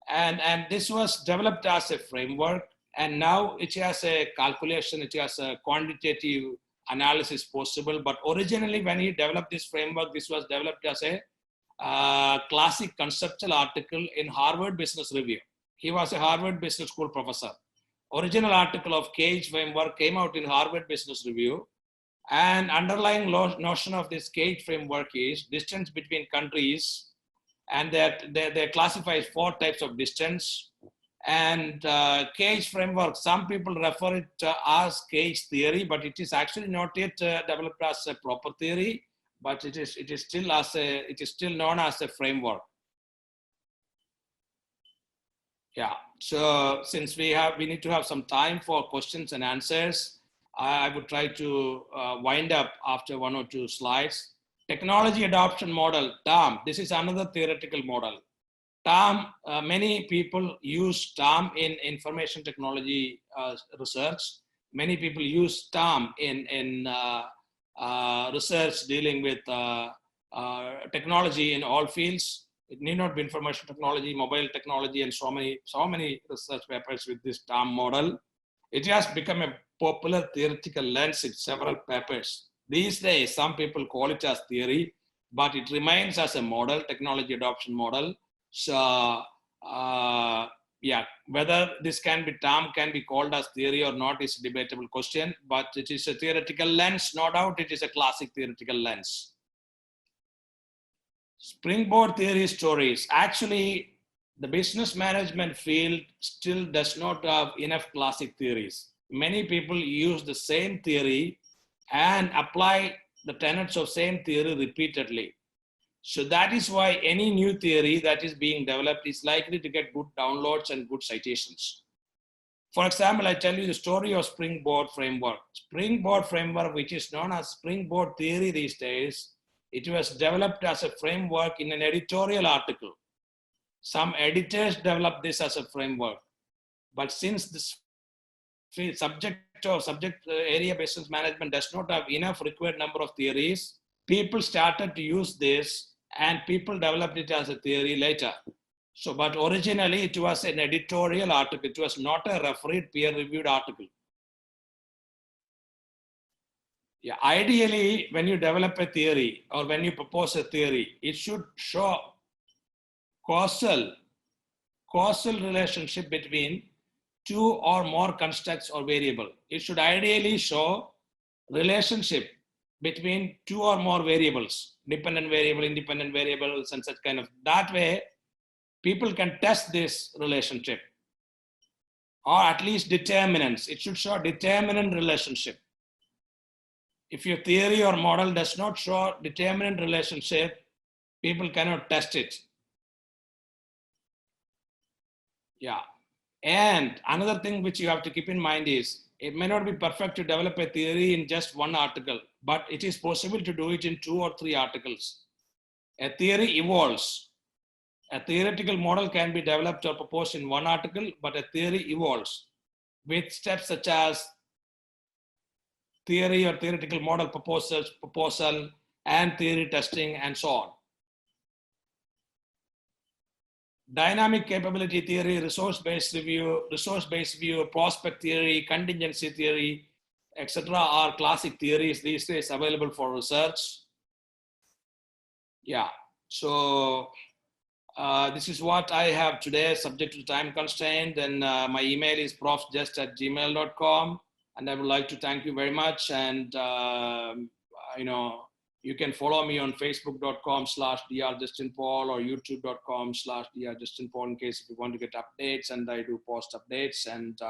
And this was developed as a framework. And now it has a calculation, it has a quantitative analysis possible. But originally when he developed this framework, this was developed as a classic conceptual article in Harvard Business Review. He was a Harvard Business School professor. Original article of Cage framework came out in Harvard Business Review. And underlying notion of this Cage framework is distance between countries. And they classify 4 types of distance. And cage framework, some people refer it as cage theory, but it is actually not yet developed as a proper theory, but it is still known as a framework. Yeah, so since we need to have some time for questions and answers, I would try to wind up after 1 or 2 slides. Technology adoption model, TAM. This is another theoretical model. TAM, many people use TAM in information technology research. Many people use TAM in research dealing with technology in all fields. It need not be information technology, mobile technology, and so many research papers with this TAM model. It has become a popular theoretical lens in several papers. These days, some people call it as theory, but it remains as a model, technology adoption model. So, yeah, whether this can be TAM can be called as theory or not is a debatable question, but it is a theoretical lens. No doubt it is a classic theoretical lens. Springboard theory stories. Actually, the business management field still does not have enough classic theories. Many people use the same theory and apply the tenets of same theory repeatedly. So that is why any new theory that is being developed is likely to get good downloads and good citations. For example, I tell you the story of Springboard framework. Springboard framework, which is known as Springboard theory these days, it was developed as a framework in an editorial article. Some editors developed this as a framework. But since this subject area business management does not have enough required number of theories, people started to use this and people developed it as a theory later. So, but originally it was an editorial article. It was not a refereed peer-reviewed article. Yeah, ideally, when you develop a theory or when you propose a theory, it should show causal relationship between 2 or more constructs or variable. It should ideally show relationship between 2 or more variables, dependent variable, independent variables, and such kind of. That way, people can test this relationship, or at least determinants. It should show determinant relationship. If your theory or model does not show determinant relationship, people cannot test it. Yeah. And another thing which you have to keep in mind is, it may not be perfect to develop a theory in just 1 article, but it is possible to do it in 2 or 3 articles. A theory evolves. A theoretical model can be developed or proposed in 1 article, but a theory evolves with steps such as theory or theoretical model proposal, and theory testing, and so on. Dynamic capability theory, resource-based view, prospect theory, contingency theory, etc. are classic theories these days available for research. Yeah, so this is what I have today, subject to time constraint, and my email is profjust@gmail.com, and I would like to thank you very much. And you can follow me on facebook.com/drjustinpaul or youtube.com/drjustinpaul in case if you want to get updates, and I do post updates, and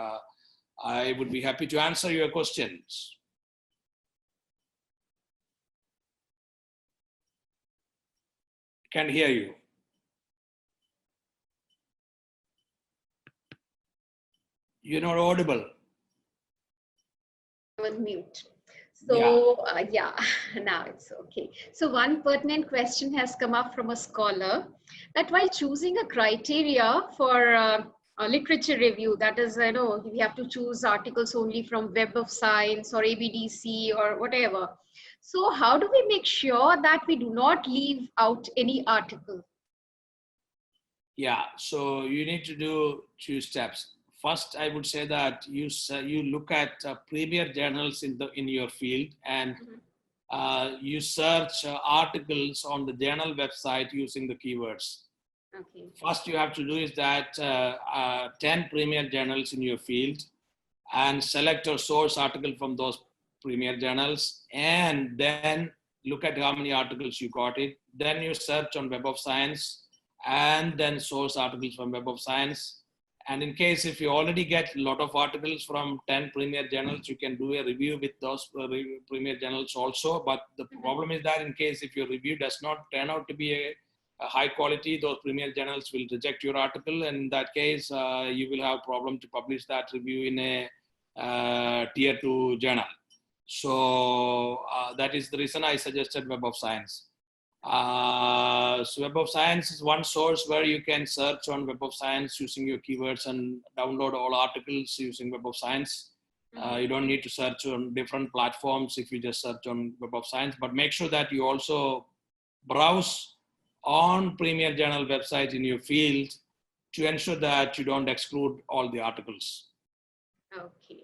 I would be happy to answer your questions. Can't hear you. You're not audible. On mute. So yeah, now it's okay. So one pertinent question has come up from a scholar that while choosing a criteria for literature review, that is, we have to choose articles only from Web of Science or ABDC or whatever. So how do we make sure that we do not leave out any article? Yeah, so you need to do 2 steps. First, I would say that you look at premier journals in your field, and you search articles on the journal website using the keywords. Okay. First, you have to do is that 10 premier journals in your field, and select or source article from those premier journals, and then look at how many articles you got it. Then you search on Web of Science, and then source articles from Web of Science. And in case if you already get a lot of articles from 10 premier journals, you can do a review with those premier journals also. But the problem is that in case if your review does not turn out to be a high quality, those premier journals will reject your article. And in that case, you will have a problem to publish that review in a tier 2 journal. So that is the reason I suggested Web of Science. So Web of Science is one source where you can search on Web of Science using your keywords and download all articles using Web of Science. You don't need to search on different platforms if you just search on Web of Science, but make sure that you also browse on Premier Journal website in your field to ensure that you don't exclude all the articles. Okay.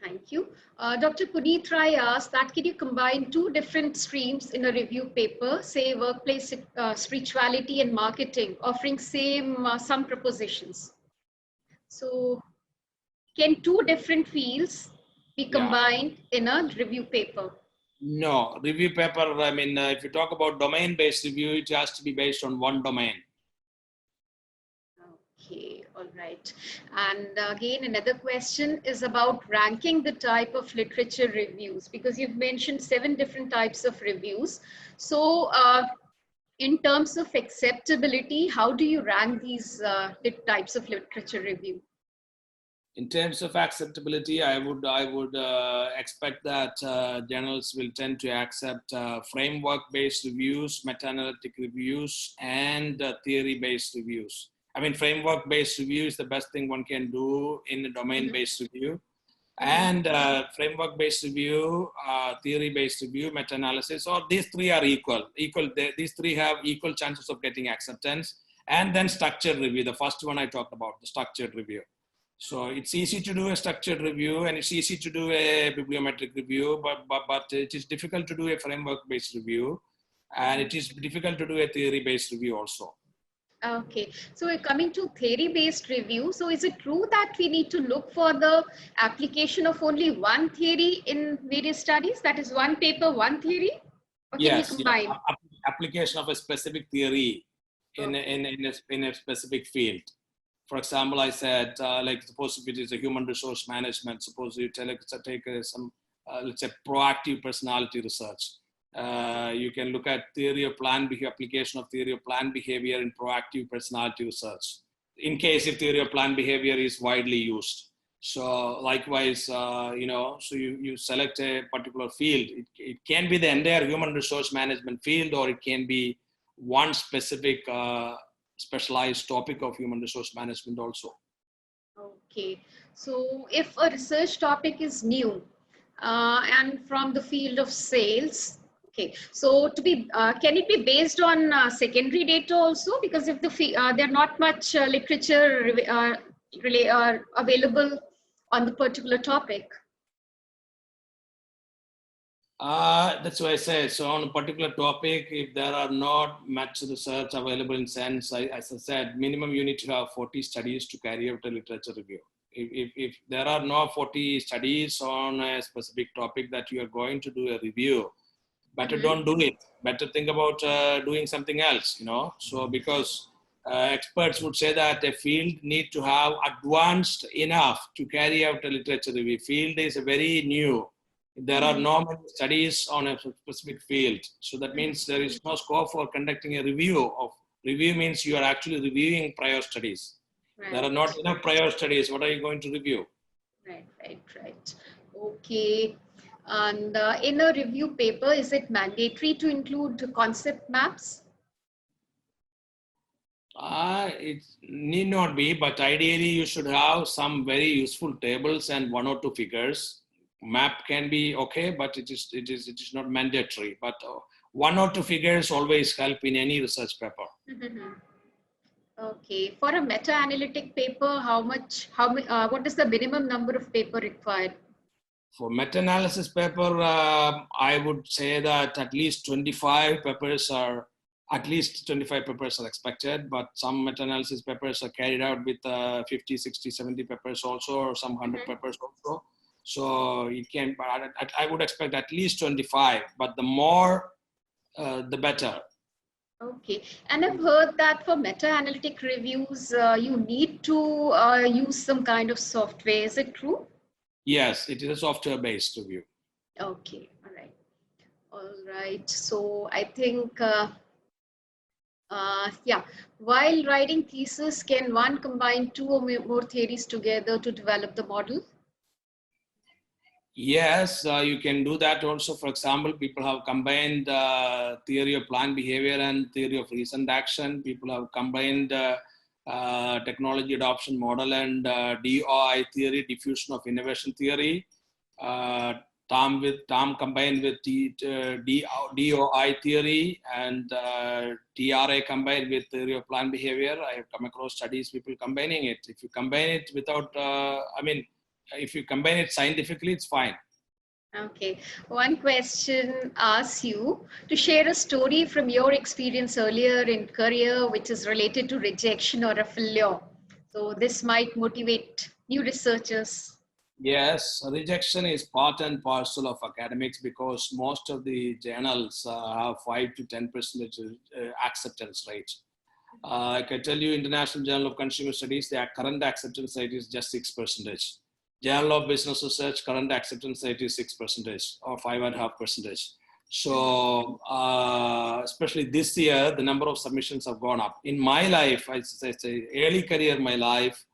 Thank you. Dr. Puneet Rai asked that can you combine two different streams in a review paper, say workplace spirituality and marketing, offering some propositions? So can two different fields be combined in a review paper? No, review paper, I mean, if you talk about domain-based review, it has to be based on one domain. Okay, all right. And again, another question is about ranking the type of literature reviews, because you've mentioned 7 different types of reviews. So in terms of acceptability, how do you rank these types of literature review? In terms of acceptability, I would expect that journals will tend to accept framework-based reviews, meta-analytic reviews, and theory-based reviews. I mean, framework-based review is the best thing one can do in a domain-based review. And framework-based review, theory-based review, meta-analysis, or these 3 are equal. These 3 have equal chances of getting acceptance. And then structured review, the first one I talked about, the structured review. So it's easy to do a structured review and it's easy to do a bibliometric review, but it is difficult to do a framework-based review. And it is difficult to do a theory-based review also. Okay, so we're coming to theory-based review. So is it true that we need to look for the application of only one theory in various studies? That is one paper, one theory? Or can you combine? Yeah. Application of a specific theory in a specific field. For example, I said, like suppose if it is a human resource management, suppose you take some, let's say, proactive personality research. You can look at theory of planned behavior, application of theory of planned behavior in proactive personality research, in case if theory of planned behavior is widely used. So likewise, so you select a particular field. It can be the entire human resource management field, or it can be one specific specialized topic of human resource management also. Okay, so if a research topic is new and from the field of sales, okay, so to be, can it be based on secondary data also? Because if there are not much literature available on the particular topic. That's why I say, so on a particular topic, if there are not much research available in sense, as I said, minimum you need to have 40 studies to carry out a literature review. If there are no 40 studies on a specific topic that you are going to do a review, better don't do it. Better think about doing something else, So because experts would say that a field need to have advanced enough to carry out a literature review. Field is very new. There are no many studies on a specific field. So that means there is no scope for conducting a review. Review means you are actually reviewing prior studies. Right. There are not enough prior studies. What are you going to review? Right. Okay. And in a review paper, is it mandatory to include concept maps? It need not be, but ideally you should have some very useful tables and 1 or 2 figures. Map can be okay, but it is not mandatory. But 1 or 2 figures always help in any research paper. Okay, for a meta-analytic paper, what is the minimum number of paper required? For meta-analysis paper, I would say that at least 25 papers are expected, but some meta-analysis papers are carried out with 50, 60, 70 papers also, or some 100 papers also. So it can, but I would expect at least 25, but the more, the better. Okay, and I've heard that for meta-analytic reviews, you need to use some kind of software. Is it true? Yes, it is a software-based review. Okay, all right. All right. So I think, yeah, while writing thesis, can one combine two or more theories together to develop the model? Yes, you can do that also. For example, people have combined theory of planned behavior and theory of recent action. People have combined technology adoption model and DOI theory, diffusion of innovation theory. TAM combined with DOI theory and TRA combined with theory of planned behavior. I have come across studies, people combining it. If you combine it without, if you combine it scientifically, it's fine. Okay. One question asks you to share a story from your experience earlier in career, which is related to rejection or a failure. So this might motivate new researchers. Yes, rejection is part and parcel of academics because most of the journals have 5 to 10% acceptance rate. I can tell you, International Journal of Consumer Studies, their current acceptance rate is just 6%. Journal of Business Research, current acceptance rate is 6% or 5.5%. So, especially this year, the number of submissions have gone up. In my life, I say early career, my life,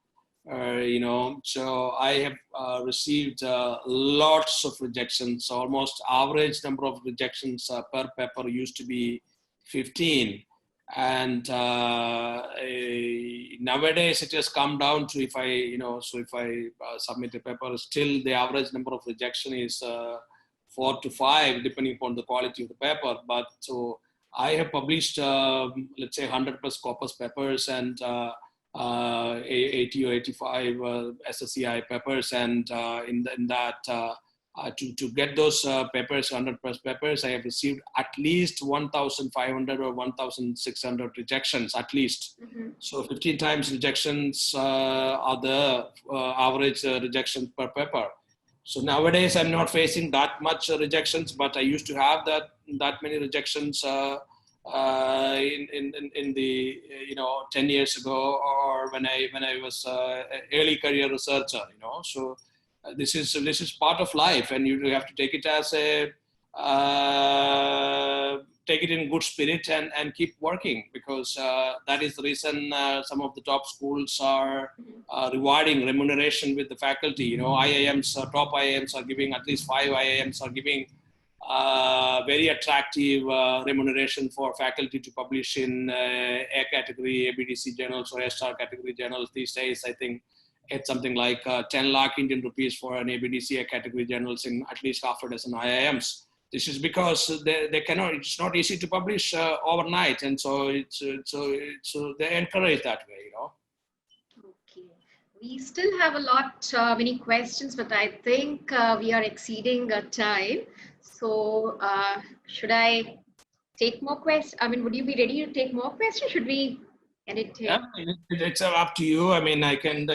so I have received lots of rejections. Almost average number of rejections per paper used to be 15. And nowadays it has come down to if I submit a paper, still the average number of rejection is 4 to 5, depending upon the quality of the paper. But so I have published, let's say 100 plus corpus papers and 80 or 85 SSCI papers. And in that, to get those papers, 100 plus papers, I have received at least 1,500 or 1,600 rejections, at least. Mm-hmm. So 15 times rejections are the average rejections per paper. So nowadays I'm not facing that much rejections, but I used to have that many rejections in the 10 years ago, or when I was early career researcher. So this is part of life, and you have to take it as a take it in good spirit and keep working, because that is the reason some of the top schools are rewarding remuneration with the faculty. IIMs, top IIMs are giving, at least 5 IIMs are giving very attractive remuneration for faculty to publish in A category ABDC journals or A-star category journals. These days, I think it's something like 10 lakh Indian rupees for an ABDC A category journals in at least half a dozen IIMs. This is because they cannot. It's not easy to publish overnight, and so so they encourage that way. Okay. We still have a lot, many questions, but I think we are exceeding time. So should I take more questions? I mean, would you be ready to take more questions? Should we end it here? Yeah, it's up to you. I mean, I can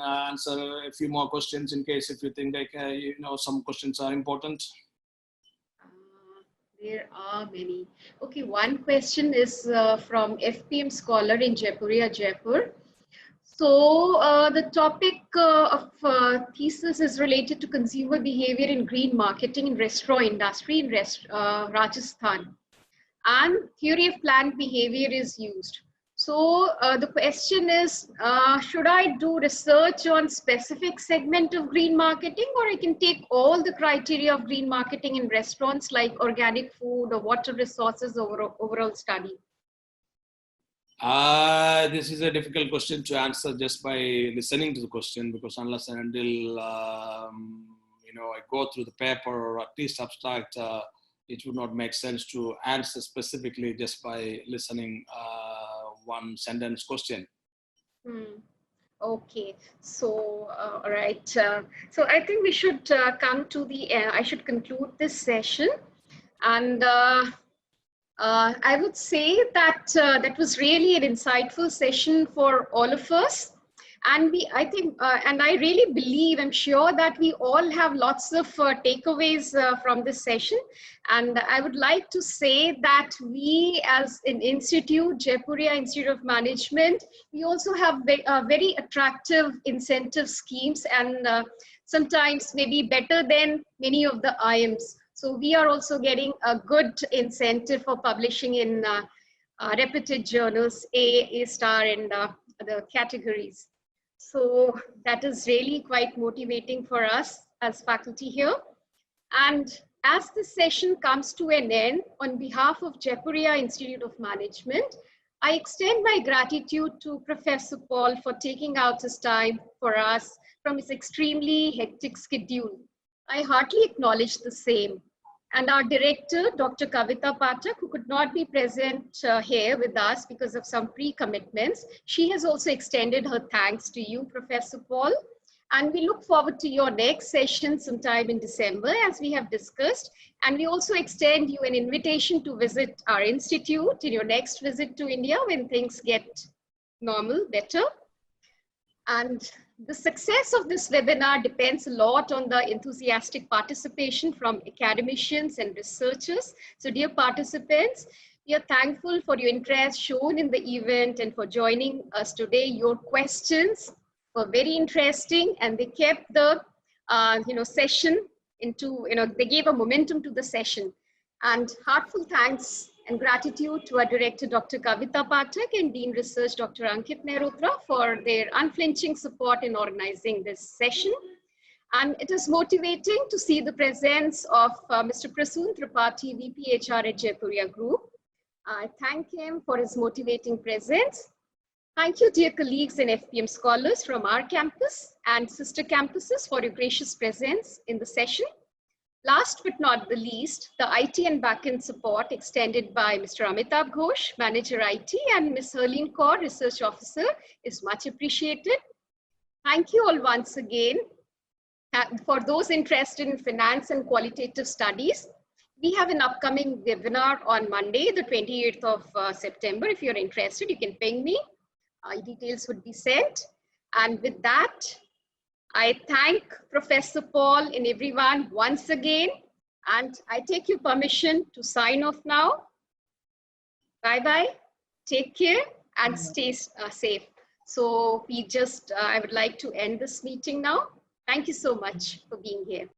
answer a few more questions in case if you think some questions are important. There are many. Okay, one question is from FPM Scholar in Jaipuria, Jaipur. So the topic of thesis is related to consumer behavior in green marketing in restaurant industry in Rajasthan, and theory of planned behavior is used. So the question is, should I do research on specific segment of green marketing, or I can take all the criteria of green marketing in restaurants like organic food or water resources overall study? This is a difficult question to answer just by listening to the question, because unless and until I go through the paper or at least abstract, it would not make sense to answer specifically just by listening one sentence question. Okay, so all right. So I think we should come to the end. I should conclude this session, and I would say that that was really an insightful session for all of us. And I think, and I really believe, I'm sure that we all have lots of takeaways from this session. And I would like to say that we as an institute, Jaipuria Institute of Management, we also have very attractive incentive schemes, and sometimes maybe better than many of the IIMs. So we are also getting a good incentive for publishing in reputed journals, A star, and the categories. So that is really quite motivating for us as faculty here. And as this session comes to an end, on behalf of Jaipuria Institute of Management, I extend my gratitude to Professor Paul for taking out his time for us from his extremely hectic schedule. I heartily acknowledge the same. And our director, Dr. Kavita Pathak, who could not be present here with us because of some pre-commitments, she has also extended her thanks to you, Professor Paul. And we look forward to your next session sometime in December, as we have discussed. And we also extend you an invitation to visit our institute in your next visit to India when things get normal, better. And the success of this webinar depends a lot on the enthusiastic participation from academicians and researchers. So dear participants, we are thankful for your interest shown in the event and for joining us today. Your questions were very interesting, and they kept the session into, they gave a momentum to the session. And heartfelt thanks and gratitude to our director, Dr. Kavita Pathak, and Dean Research, Dr. Ankit Mehrotra, for their unflinching support in organizing this session. And it is motivating to see the presence of Mr. Prasoon Tripathi, VP HR at Jaipuria Group. I thank him for his motivating presence. Thank you, dear colleagues and FPM scholars from our campus and sister campuses, for your gracious presence in the session. Last but not the least, the IT and backend support extended by Mr. Amitabh Ghosh, Manager IT, and Ms. Herline Kaur, Research Officer, is much appreciated. Thank you all once again. For those interested in finance and qualitative studies, we have an upcoming webinar on Monday, the 28th of September. If you're interested, you can ping me. Details would be sent. And with that, I thank Professor Paul and everyone once again, and I take your permission to sign off now. Bye-bye, take care, and stay safe. So I would like to end this meeting now. Thank you so much for being here.